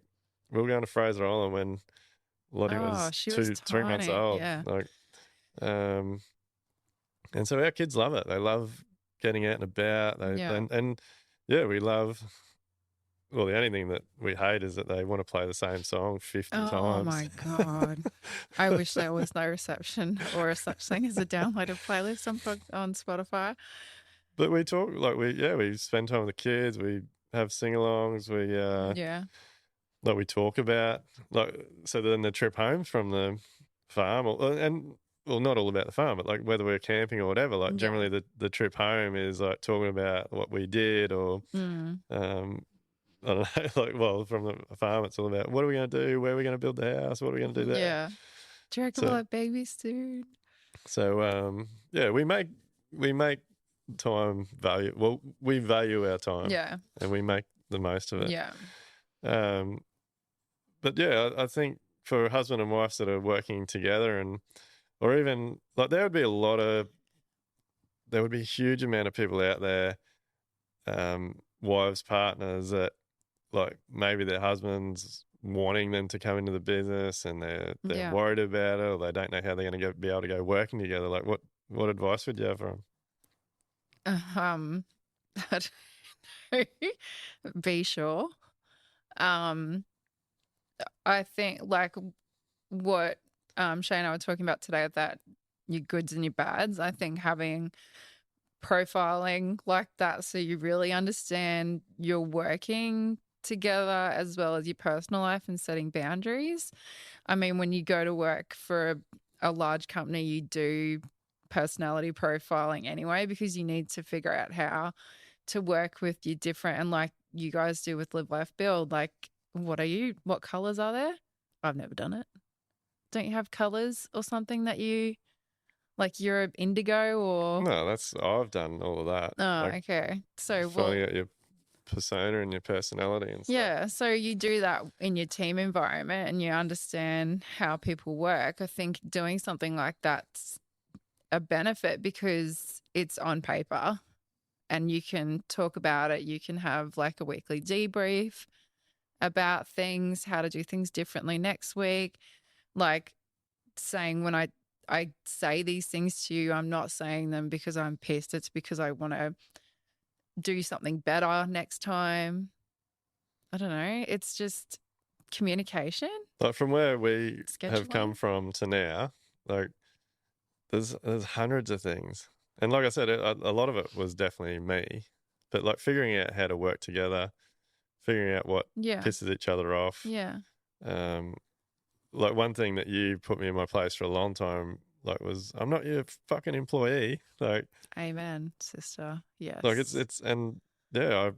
we were going to Fraser Island when Lottie was 3 months old. Yeah. Like, and so our kids love it. They love getting out and about. We love well, the only thing that we hate is that they want to play the same song 50 Oh times. my God. I wish there was no reception or such thing as a downloaded playlist on Spotify. But we talk, like, we spend time with the kids, we have sing-alongs, Yeah. like we talk about, like, so then the trip home from the farm, well, not all about the farm, but like whether we're camping or whatever, like Yeah. generally the trip home is like talking about what we did or, Mm. I don't know, like, well, from the farm, it's all about what are we going to do? Where are we going to build the house? What are we going to do there? Yeah. Do you reckon we'll have babies soon? So, yeah, we make time value. Well, we value our time. Yeah. And we make the most of it. Yeah. But yeah, I think for husband and wives that are working together or even like there would be a huge amount of people out there, wives, partners that like maybe their husband's wanting them to come into the business and they're Yeah. worried about it or they don't know how they're going to be able to go working together. Like what advice would you have for them? I don't know. Be sure. I think like what Shay and I were talking about today, that your goods and your bads, I think having profiling like that so you really understand you're working together as well as your personal life and setting boundaries. I mean, when you go to work for a large company, you do personality profiling anyway because you need to figure out how to work with your different, and like you guys do with Live Life Build, like what colors are there? I've never done it. Don't you have colors or something that you like, you're indigo or No, I've done all of that. Oh, Like okay. So finding out your persona and your personality and stuff. yeah, so you do that in your team environment and you understand how people work. I think doing something like that's a benefit because it's on paper and you can talk about it. You can have like a weekly debrief about things, how to do things differently next week. Like saying when I say these things to you, I'm not saying them because I'm pissed. It's because I want to do something better next time. I don't know. It's just communication. Like from where we have Scheduling. come from to now, like there's hundreds of things. And like I said, a lot of it was definitely me. But like figuring out how to work together, figuring out what Yeah. pisses each other off. Yeah. Like one thing that you put me in my place for a long time, like was I'm not your fucking employee. Like Amen, sister. Yes. like it's and yeah, I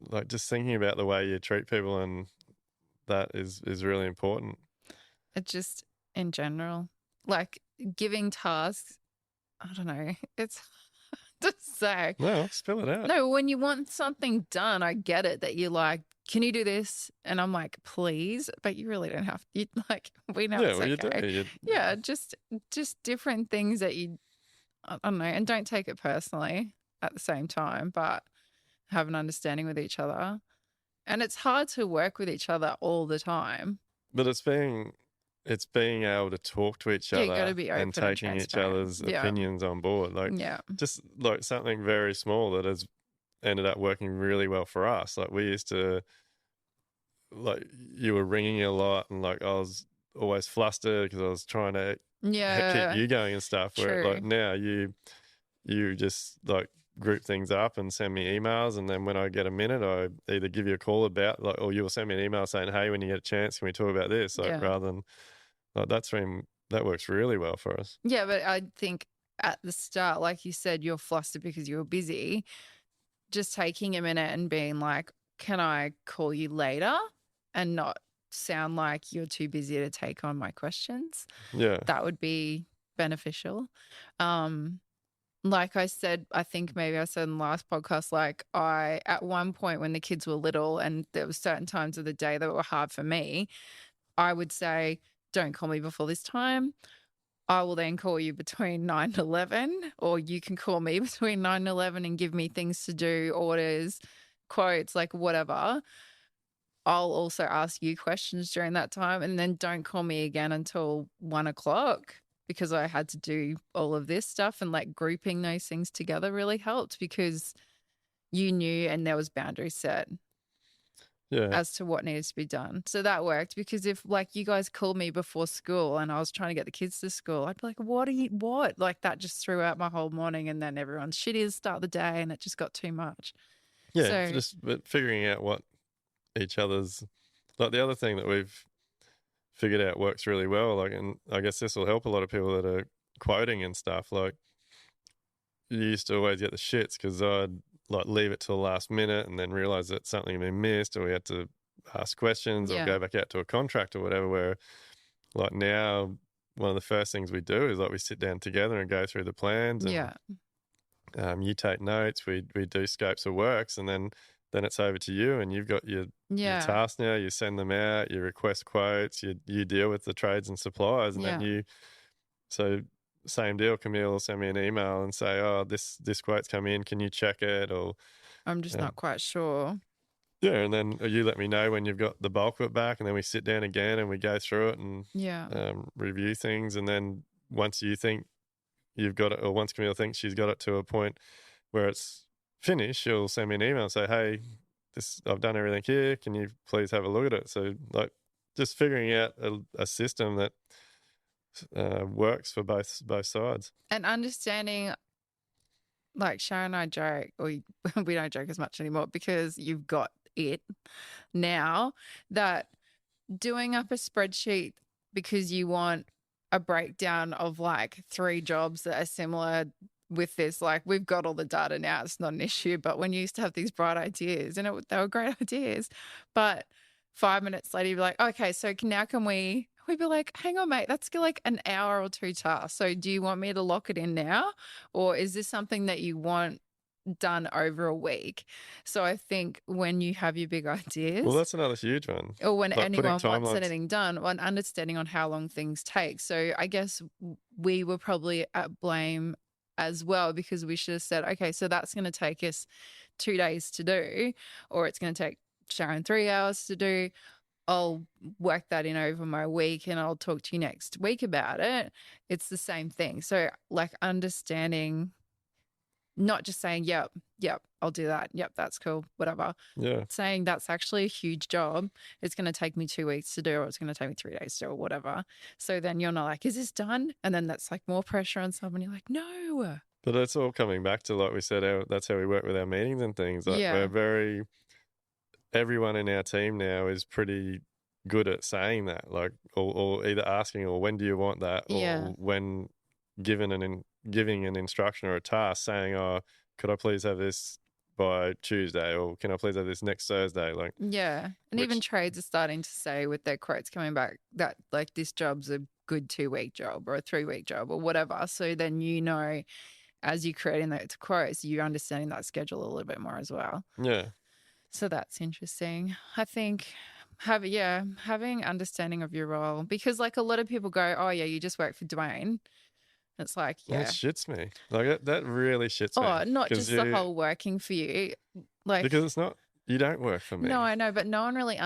like just thinking about the way you treat people and that is really important. It just in general, like giving tasks, I don't know. It's hard to say. No, spill it out. No, when you want something done, I get it that you're like, can you do this? And I'm like, please, but you really don't have to. Like, we know Yeah, it's well, okay. you do. Yeah, just different things that you, I don't know, and don't take it personally at the same time, but have an understanding with each other. And it's hard to work with each other all the time. But it's being able to talk to each Yeah, other you gotta be open and and taking each transparent. other's Yeah. opinions on board. Like Yeah. just like something very small that has ended up working really well for us. Like we used to, like you were ringing a lot and like I was always flustered because I was trying to Yeah. keep you going and stuff. Where True. like now you just like group things up and send me emails, and then when I get a minute, I either give you a call about like, or you'll send me an email saying, "Hey, when you get a chance, can we talk about this?" Like Yeah. rather than like that works really well for us. Yeah, but I think at the start, like you said, you're flustered because you were busy. Just taking a minute and being like, can I call you later? And not sound like you're too busy to take on my questions. Yeah. That would be beneficial. Like I said, I think maybe I said in the last podcast, like at one point when the kids were little and there were certain times of the day that were hard for me, I would say, don't call me before this time. I will then call you between 9 and 11, or you can call me between 9 and 11 and give me things to do, orders, quotes, like whatever. I'll also ask you questions during that time, and then don't call me again until 1 o'clock because I had to do all of this stuff, and like grouping those things together really helped because you knew and there was boundaries set. Yeah. as to what needs to be done. So that worked, because if like you guys called me before school and I was trying to get the kids to school, I'd be like, what? Like that just threw out my whole morning, and then everyone's shitty at the start of the day and it just got too much. Yeah. So But figuring out what each other's, like the other thing that we've figured out works really well, like, and I guess this will help a lot of people that are quoting and stuff. Like, you used to always get the shits because I'd like leave it till the last minute and then realize that something had been missed, or we had to ask questions or go back out to a contract or whatever. Where like now, one of the first things we do is like we sit down together and go through the plans. And, you take notes. We do scopes of works, and then it's over to you, and you've got your tasks now. You send them out. You request quotes. You deal with the trades and suppliers, and then so. Same deal. Camille will send me an email and say, "Oh, this quote's come in. Can you check it?" Or I'm just not quite sure. Yeah, and then you let me know when you've got the bulk of it back, and then we sit down again and we go through it and review things. And then once you think you've got it, or once Camille thinks she's got it to a point where it's finished, she'll send me an email and say, "Hey, I've done everything here. Can you please have a look at it?" So like just figuring out a system that works for both sides, and understanding. Like Sharon and I joke, or we don't joke as much anymore because you've got it now, that doing up a spreadsheet because you want a breakdown of like 3 jobs that are similar with this, like we've got all the data now, it's not an issue. But when you used to have these bright ideas, and they were great ideas, but 5 minutes later you'd be like, okay, so now can we'd be like, hang on, mate, that's like an hour or 2 tasks. So do you want me to lock it in now? Or is this something that you want done over a week? So I think when you have your big ideas. Well, that's another huge one. Or when like anyone wants anything done, on understanding on how long things take. So I guess we were probably at blame as well, because we should have said, okay, so that's going to take us 2 days to do, or it's going to take Sharon 3 hours to do. I'll work that in over my week and I'll talk to you next week about it. It's the same thing. So like understanding, not just saying, yep, I'll do that. Yep, that's cool, whatever. Yeah. Saying that's actually a huge job. It's going to take me 2 weeks to do, or it's going to take me 3 days to do, or whatever. So then you're not like, is this done? And then that's like more pressure on someone. You're like, no. But it's all coming back to, like we said, that's how we work with our meetings and things. Like we're everyone in our team now is pretty good at saying that, like, or either asking, or when do you want that, or when giving an instruction or a task, saying, "Oh, could I please have this by Tuesday, or can I please have this next Thursday?" Like, and even trades are starting to say with their quotes coming back that like this job's a good 2-week job or a 3-week job or whatever. So then as you're creating those quotes, you're understanding that schedule a little bit more as well. Yeah. So that's interesting. I think having understanding of your role, because like a lot of people go, oh yeah, you just work for Dwayne. It's like, that shits me. Like that really shits me. Oh, not just the whole working for you, like, because it's not, you don't work for me. No, I know, but no one really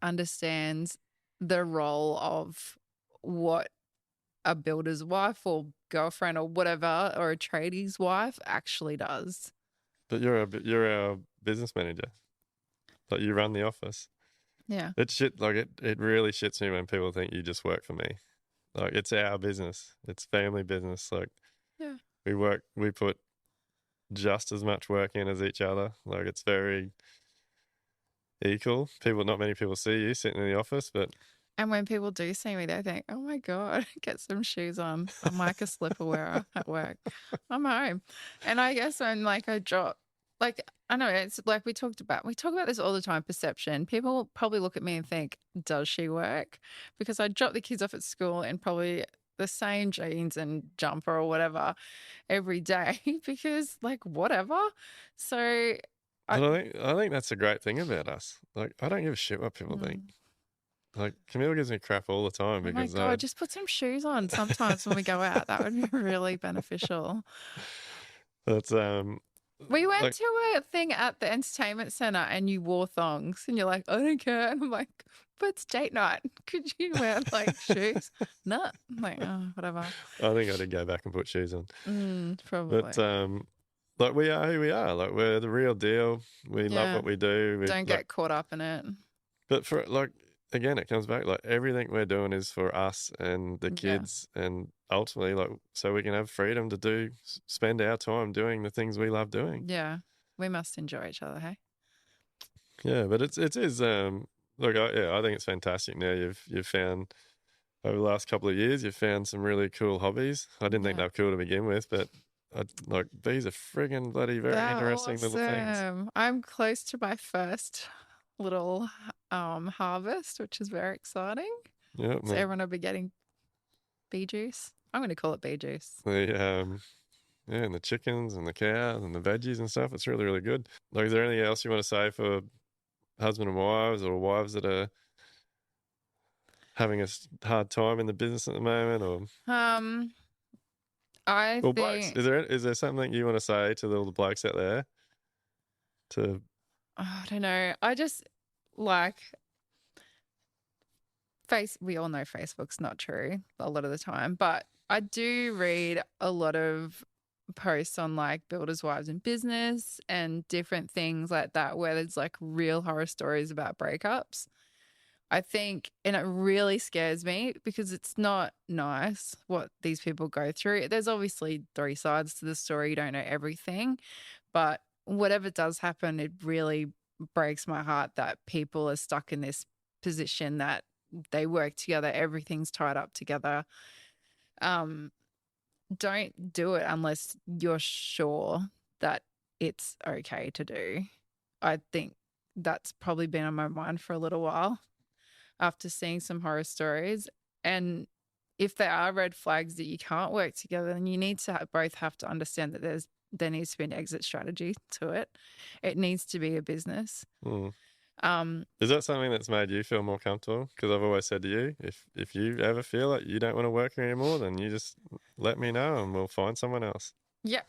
understands the role of what a builder's wife or girlfriend or whatever, or a tradie's wife actually does. But you're our business manager. Like, you run the office. Yeah. It really shits me when people think you just work for me. Like, it's our business. It's family business. Like, we put just as much work in as each other. Like, it's very equal. Not many people see you sitting in the office, but. And when people do see me, they think, oh my God, get some shoes on. I'm like a slipper wearer at work. I'm home. And I guess when like I drop, like, I know it's like we talk about this all the time, perception. People probably look at me and think, does she work? Because I drop the kids off at school in probably the same jeans and jumper or whatever every day because like whatever. So I think that's a great thing about us. Like, I don't give a shit what people think. Like, Camille gives me crap all the time because oh my God, just put some shoes on sometimes when we go out. That would be really beneficial. That's we went to a thing at the entertainment centre and you wore thongs and you're like, I don't care. And I'm like, but it's date night. Could you wear like shoes? No. I'm like, oh, whatever. I think I did go back and put shoes on. Probably. But like we are who we are. Like we're the real deal. We love Yeah. what we do. We, Don't like, get caught up in it. but for like again, it comes back like everything we're doing is for us and the Yeah. kids, and ultimately like so we can have freedom to spend our time doing the things we love doing. Yeah. We must enjoy each other, hey? Yeah, but it is look, I think it's fantastic. Now you've found over the last couple of years, you've found some really cool hobbies. I didn't think they Yeah. were cool to begin with, but like these are friggin' bloody very They're interesting little things. awesome. I'm close to my first little harvest, which is very exciting. Yeah, So everyone will be getting bee juice. I'm going to call it bee juice. yeah, and the chickens and the cows and the veggies and stuff. It's really, really good. Like, is there anything else you want to say for husband and wives, or wives that are having a hard time in the business at the moment, or I blokes? think Is there something you want to say to all the blokes out there? I don't know. I just like we all know Facebook's not true a lot of the time, but I do read a lot of posts on like builders' wives in business and different things like that where there's like real horror stories about breakups. I think, and it really scares me because it's not nice what these people go through. There's obviously three sides to the story. You don't know everything, but whatever does happen, it really breaks my heart that people are stuck in this position that they work together, everything's tied up together. Don't do it unless you're sure that it's okay to do. I think that's probably been on my mind for a little while after seeing some horror stories. And if there are red flags that you can't work together, then you need to both have to understand that there needs to be an exit strategy to it. It needs to be a business. Is that something that's made you feel more comfortable? Because I've always said to you, if you ever feel like you don't want to work here anymore, then you just let me know and we'll find someone else. Yeah.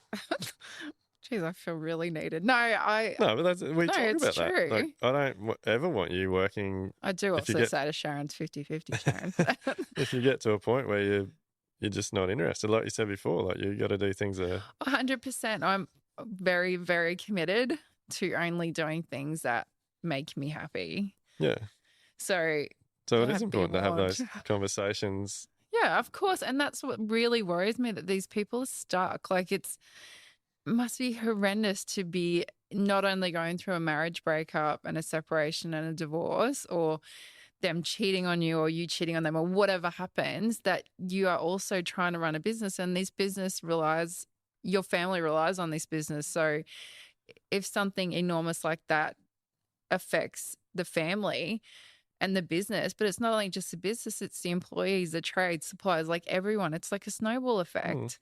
Jeez, I feel really needed. No, but we talk about true. that. Like, I don't ever want you working. I do also say to Sharon's 50-50, Sharon. If you get to a point where you're just not interested, like you said before, like you got to do things. 100%. I'm very, very committed to only doing things that make me happy. Yeah. So it is important to have those conversations. Yeah, of course. And that's what really worries me, that these people are stuck. Like it must be horrendous to be not only going through a marriage breakup and a separation and a divorce, or them cheating on you or you cheating on them or whatever happens, that you are also trying to run a business, and this business your family relies on this business. So if something enormous like that affects the family and the business, but it's not only just the business, it's the employees, the trade, suppliers, like everyone. It's like a snowball effect.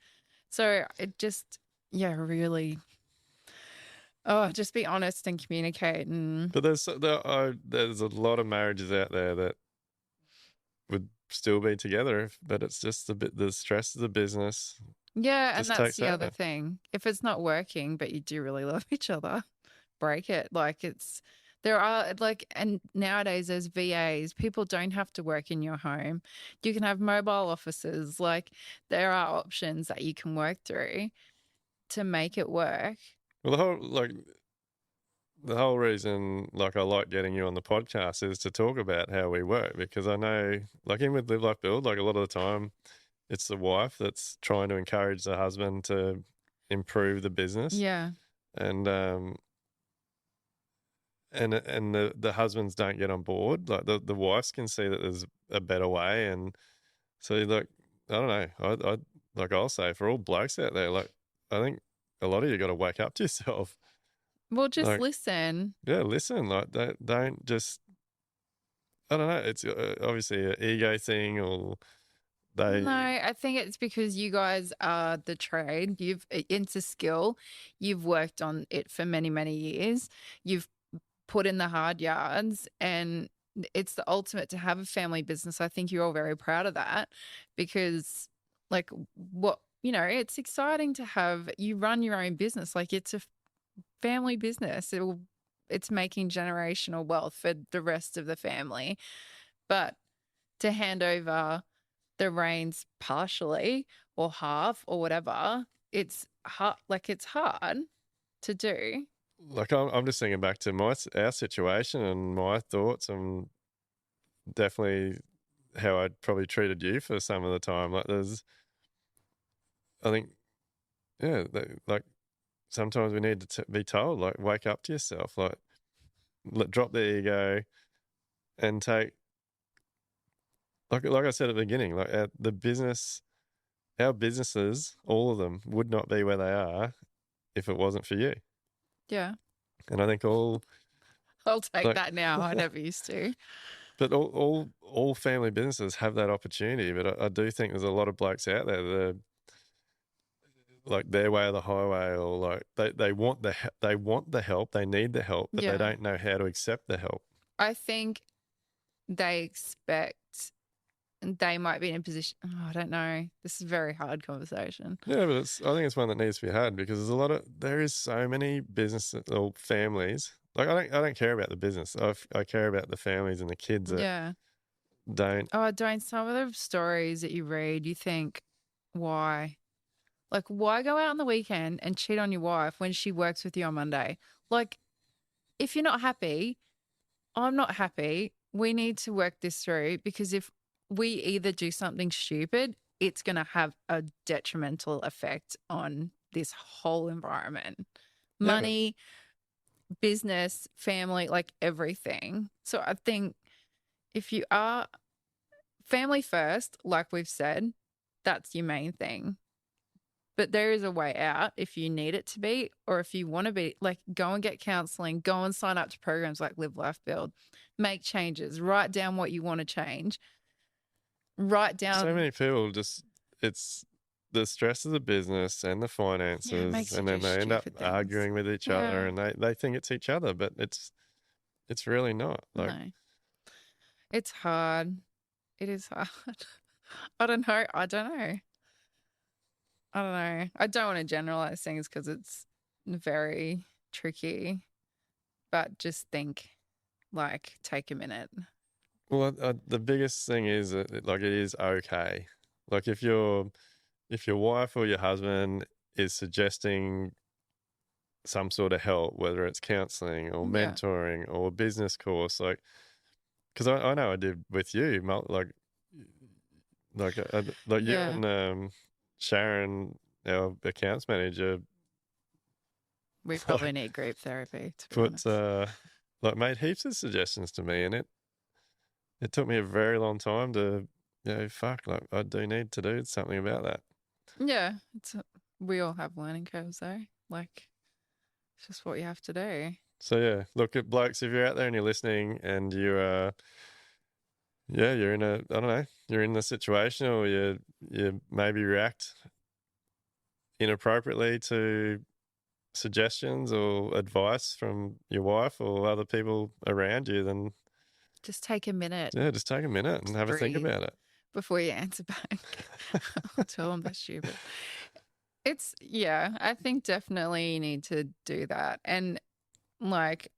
So it just, really, just be honest and communicate. But there's a lot of marriages out there that would still be together, but it's just the stress of the business. Yeah, and that's the other thing. If it's not working, but you do really love each other, break it. And nowadays there's VAs. People don't have to work in your home. You can have mobile offices. Like, there are options that you can work through to make it work. Well, the whole reason, like, I like getting you on the podcast is to talk about how we work, because I know, like, even with Live Life Build, like, a lot of the time it's the wife that's trying to encourage the husband to improve the business. Yeah. And the husbands don't get on board. Like, the wives can see that there's a better way, and so, like, I don't know. I'll say, for all blokes out there, like, I think a lot of you got to wake up to yourself. Well, just listen. Yeah, listen. Like, don't just. I don't know. It's obviously an ego thing, or No, I think it's because you guys are the trade. It's a skill. You've worked on it for many, many years. You've put in the hard yards, and it's the ultimate to have a family business. I think you're all very proud of that, because it's exciting to you run your own business. Like, it's a family business. It's making generational wealth for the rest of the family. But to hand over the reins partially or half or whatever, it's hard. Like, it's hard. to do. Like I'm just thinking back to our situation and my thoughts, and definitely how I probably treated you for some of the time. Like I think, yeah, like sometimes we need to be told, like, wake up to yourself, like, drop the ego and take, like I said at the beginning, like our businesses, all of them would not be where they are if it wasn't for you. Yeah. And I think I'll take like, that now. I never used to. but all family businesses have that opportunity. But I do think there's a lot of blokes out there that are, like, their way of the highway, or like they want the help, they need the help, but they Yeah. don't know how to accept the help. I think they expect they might be in a position. Oh, I don't know. This is a very hard conversation. Yeah, but I think it's one that needs to be had, because there is so many businesses or families. Like, I don't care about the business. I care about the families and the kids that Yeah. don't. Oh, don't some of the stories that you read, you think, why? Like, why go out on the weekend and cheat on your wife when she works with you on Monday? Like, if you're not happy, I'm not happy. We need to work this through, because if we either do something stupid, it's going to have a detrimental effect on this whole environment. Money, business, family, like everything. So I think if you are family first, like we've said, that's your main thing. But there is a way out if you need it to be, or if you want to be, like, go and get counseling, go and sign up to programs like Live, Life, Build, make changes, write down what you want to change, write down. So many people it's the stress of the business and the finances, and then they end up arguing with each other, and they think it's each other, but it's really not. Like, no, it's hard. It is hard. I don't know. I don't know. I don't want to generalize things because it's very tricky, but just think, like, take a minute. well, the biggest thing is that, like, it is okay. Like, if your wife or your husband is suggesting some sort of help, whether it's counseling or mentoring or a business course, like, because I know I did with you, you and Sharon, our accounts manager. We probably need group therapy, to be honest. Made heaps of suggestions to me, and it took me a very long time to, I do need to do something about that. Yeah, we all have learning curves though. Like, it's just what you have to do. So yeah, look at blokes, if you're out there and you're listening and you you're in you're in the situation, or you maybe react inappropriately to suggestions or advice from your wife or other people around you, then just take a minute. Yeah, just take a minute and have a think about it before you answer back. I'll tell them they're stupid. I think definitely you need to do that. And, like,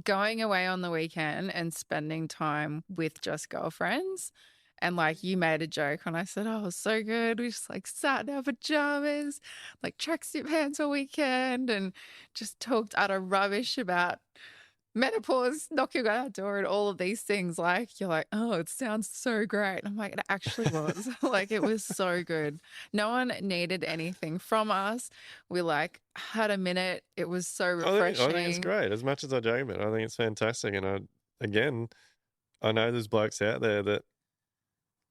going away on the weekend and spending time with just girlfriends. And, like, you made a joke when I said, oh, it was so good. We just, like, sat in our pajamas, like, tracksuit pants all weekend, and just talked utter rubbish about menopause knocking on our door and all of these things. Like, you're like, oh, it sounds so great. And I'm like, it actually was. Like, it was so good. No one needed anything from us. We, like, had a minute. It was so refreshing. I think it's great. As much as I joke about it, I think it's fantastic. And I know there's blokes out there that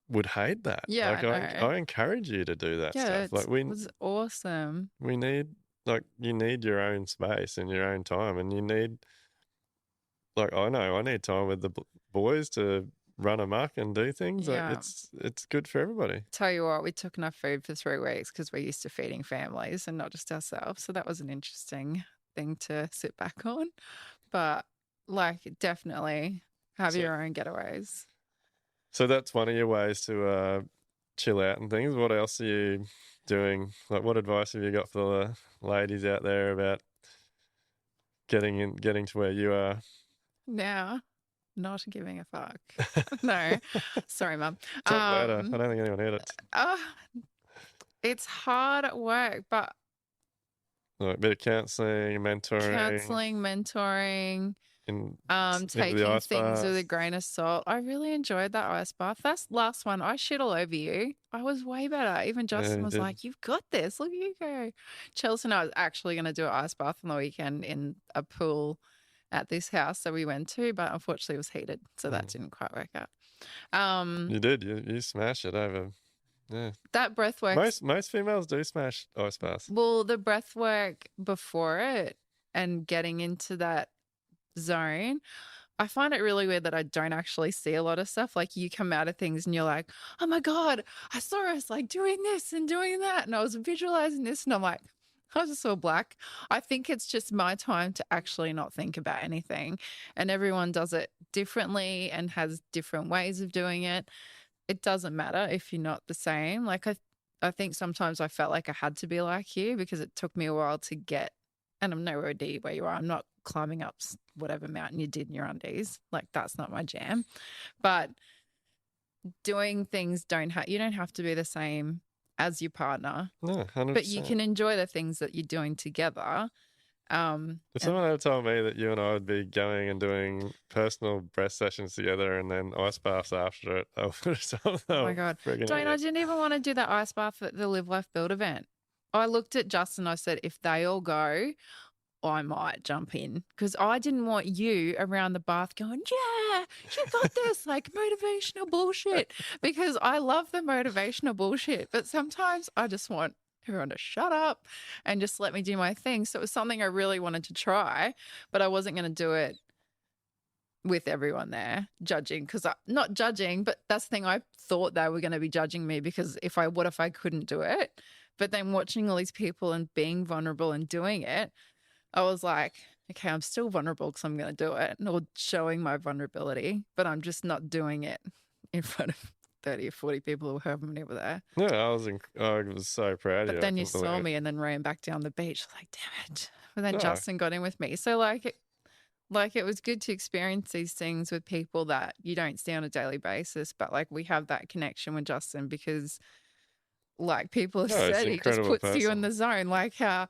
would hate that. Yeah, like, I encourage you to do that stuff. Like, it was awesome. We need, like, you need your own space and your own time, and you need, like, I know I need time with the boys to run amok and do things. Yeah. Like, it's good for everybody. Tell you what, we took enough food for 3 weeks because we're used to feeding families and not just ourselves. So that was an interesting thing to sit back on. But, like, definitely have your own getaways. So that's one of your ways to chill out and things. What else are you doing? Like, what advice have you got for the ladies out there about getting to where you are now? Not giving a fuck. No, sorry, Mum. Talk louder. I don't think anyone heard it. It's hard at work, but like a bit of counselling, mentoring, mentoring, into the taking ice things with a bath. grain of salt. I really enjoyed that ice bath. That's the last one. I shit all over you. I was way better. Even Yeah, Justin you was did. like, "You've got this. Look at you go." Chelsea and I was actually going to do an ice bath on the weekend in a pool at this house that we went to, but unfortunately it was heated, so that didn't quite work out. You did. You smashed it over. Yeah. That breath works. Most females do smash ice baths. Well, the breath work before it and getting into that zone, I find it really weird that I don't actually see a lot of stuff. Like you come out of things and you're like, oh my God, I saw us like doing this and doing that. And I was visualizing this and I'm like, I just saw black. I think it's just my time to actually not think about anything. And everyone does it differently and has different ways of doing it. It doesn't matter if you're not the same. Like I think sometimes I felt like I had to be like you because it took me a while to get, and I'm nowhere near where you are. I'm not climbing up whatever mountain you did in your undies. Like that's not my jam. But doing things you don't have to be the same as your partner, No, 100%. but you can enjoy the things that you're doing together. If someone had told me that you and I would be going and doing personal breath sessions together and then ice baths after it, I would have told them. Oh my God. Dwayne, I didn't even want to do that ice bath at the Live Life Build event. I looked at Justin, I said, if they all go, I might jump in because I didn't want you around the bath going, yeah, you got this, like motivational bullshit, because I love the motivational bullshit. But sometimes I just want everyone to shut up and just let me do my thing. So it was something I really wanted to try, but I wasn't going to do it with everyone there judging because not judging, but that's the thing. I thought they were going to be judging me because what if I couldn't do it? But then watching all these people and being vulnerable and doing it, I was like, okay, I'm still vulnerable because I'm going to do it, or showing my vulnerability, but I'm just not doing it in front of 30 or 40 people or however many were there. Yeah, I was so proud of you. But then you saw me and then ran back down the beach. Like, damn it. But then No. Justin got in with me. So like it was good to experience these things with people that you don't see on a daily basis, but like we have that connection with Justin because like people have said, he just puts you in the zone. Like how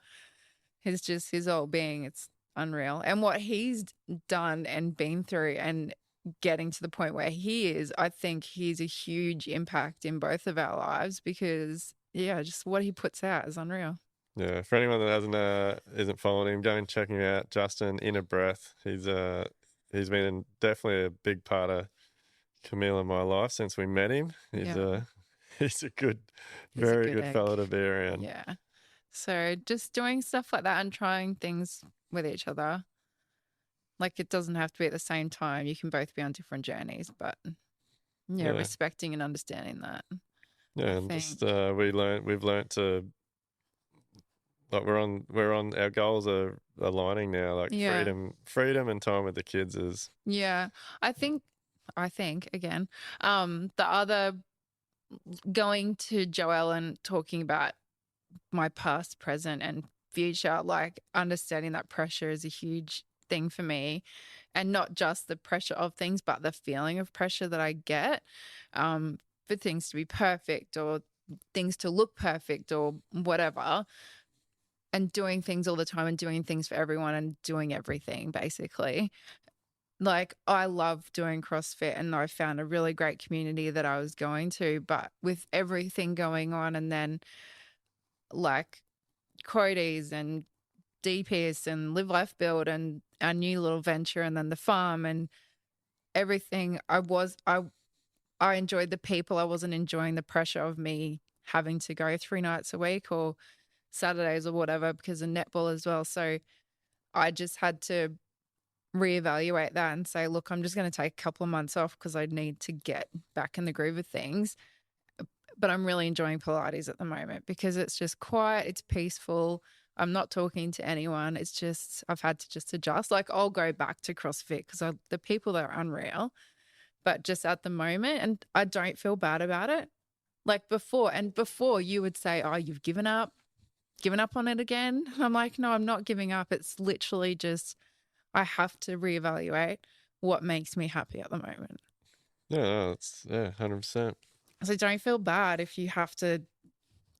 his whole being, it's unreal. And what he's done and been through and getting to the point where he is, I think he's a huge impact in both of our lives because, yeah, just what he puts out is unreal. Yeah, for anyone that isn't following him, go and check him out. Justin, Inner Breath. He's been definitely a big part of Camille in my life since we met him. He's a very good fellow to be around. Yeah. So just doing stuff like that and trying things with each other. Like it doesn't have to be at the same time. You can both be on different journeys, but respecting and understanding that. Yeah, and just we've learned to, like we're on our goals are aligning now. Like freedom and time with the kids is. Yeah, I think again, the other going to Joelle and talking about my past, present, and future, like understanding that pressure is a huge thing for me, and not just the pressure of things, but the feeling of pressure that I get for things to be perfect or things to look perfect or whatever, and doing things all the time and doing things for everyone and doing everything basically. Like I love doing CrossFit and I found a really great community that I was going to, but with everything going on and then like Quote Eaze and Pearce and Live Life Build and our new little venture and then the farm and everything, I enjoyed the people. I wasn't enjoying the pressure of me having to go 3 nights a week or Saturdays or whatever because of netball as well. So I just had to reevaluate that and say, look, I'm just going to take a couple of months off because I need to get back in the groove of things. But I'm really enjoying Pilates at the moment because it's just quiet, it's peaceful. I'm not talking to anyone. It's just I've had to just adjust. Like I'll go back to CrossFit because the people there are unreal. But just at the moment, and I don't feel bad about it. Like before you would say, oh, you've given up on it again. And I'm like, no, I'm not giving up. It's literally just I have to reevaluate what makes me happy at the moment. Yeah, 100%. So don't feel bad if you have to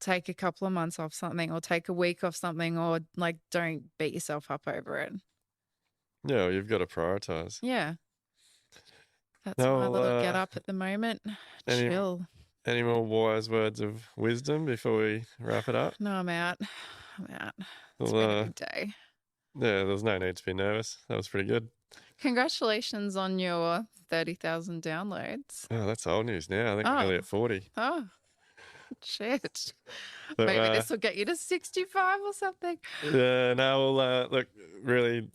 take a couple of months off something, or take a week off something, or like don't beat yourself up over it. Yeah, well, you've got to prioritise. Yeah. That's No, my little get up at the moment. Chill. Any more wise words of wisdom before we wrap it up? No, I'm out. It's Well, been a big day. Yeah, there's no need to be nervous. That was pretty good. Congratulations on your 30,000 downloads. Oh, that's old news now. I think we're nearly at 40. Oh, shit. So, Maybe this will get you to 65 or something. Yeah, no, well, look, really,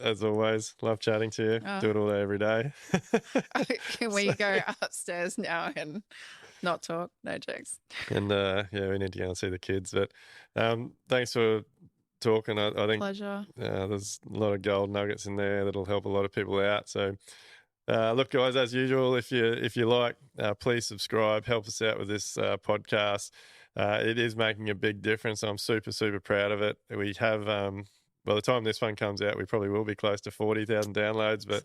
as always, love chatting to you. Do it all day, every day. Can we go upstairs now and not talk? No jokes. And yeah, we need to go and see the kids. But thanks for talking. I think Pleasure. there's a lot of gold nuggets in there that'll help a lot of people out. So look, guys, as usual, if you like, please subscribe. Help us out with this podcast. It is making a big difference. I'm super, super proud of it. We have, by the time this one comes out, we probably will be close to 40,000 downloads. But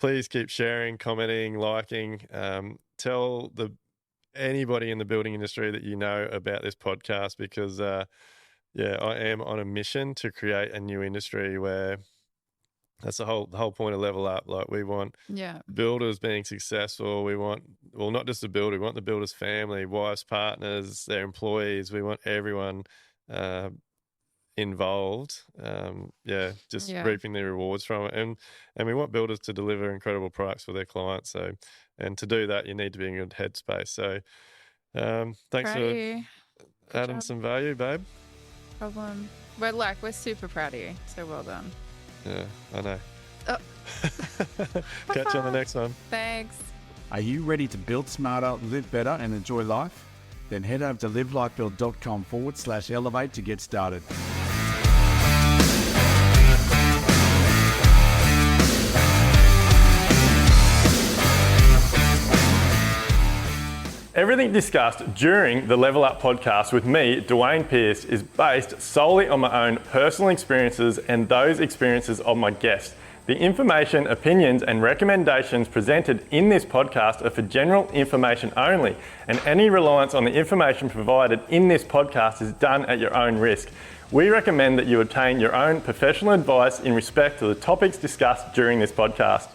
please keep sharing, commenting, liking. Tell anybody in the building industry that you know about this podcast, because I am on a mission to create a new industry where that's the whole point of Level Up. Like, we want builders being successful. We want, well, not just the builder, we want the builder's family, wives, partners, their employees. We want everyone involved. Reaping the rewards from it. And we want builders to deliver incredible products for their clients. So, and to do that, you need to be in a good headspace. So thanks for adding some value, babe. Problem. We're super proud of you. So well done. Yeah, I know. Oh. Catch you on the next one. Thanks. Are you ready to build smarter, live better, and enjoy life? Then head over to livelifebuild.com/elevate to get started. Everything discussed during the Level Up podcast with me, Dwayne Pearce, is based solely on my own personal experiences and those experiences of my guests. The information, opinions, and recommendations presented in this podcast are for general information only, and any reliance on the information provided in this podcast is done at your own risk. We recommend that you obtain your own professional advice in respect to the topics discussed during this podcast.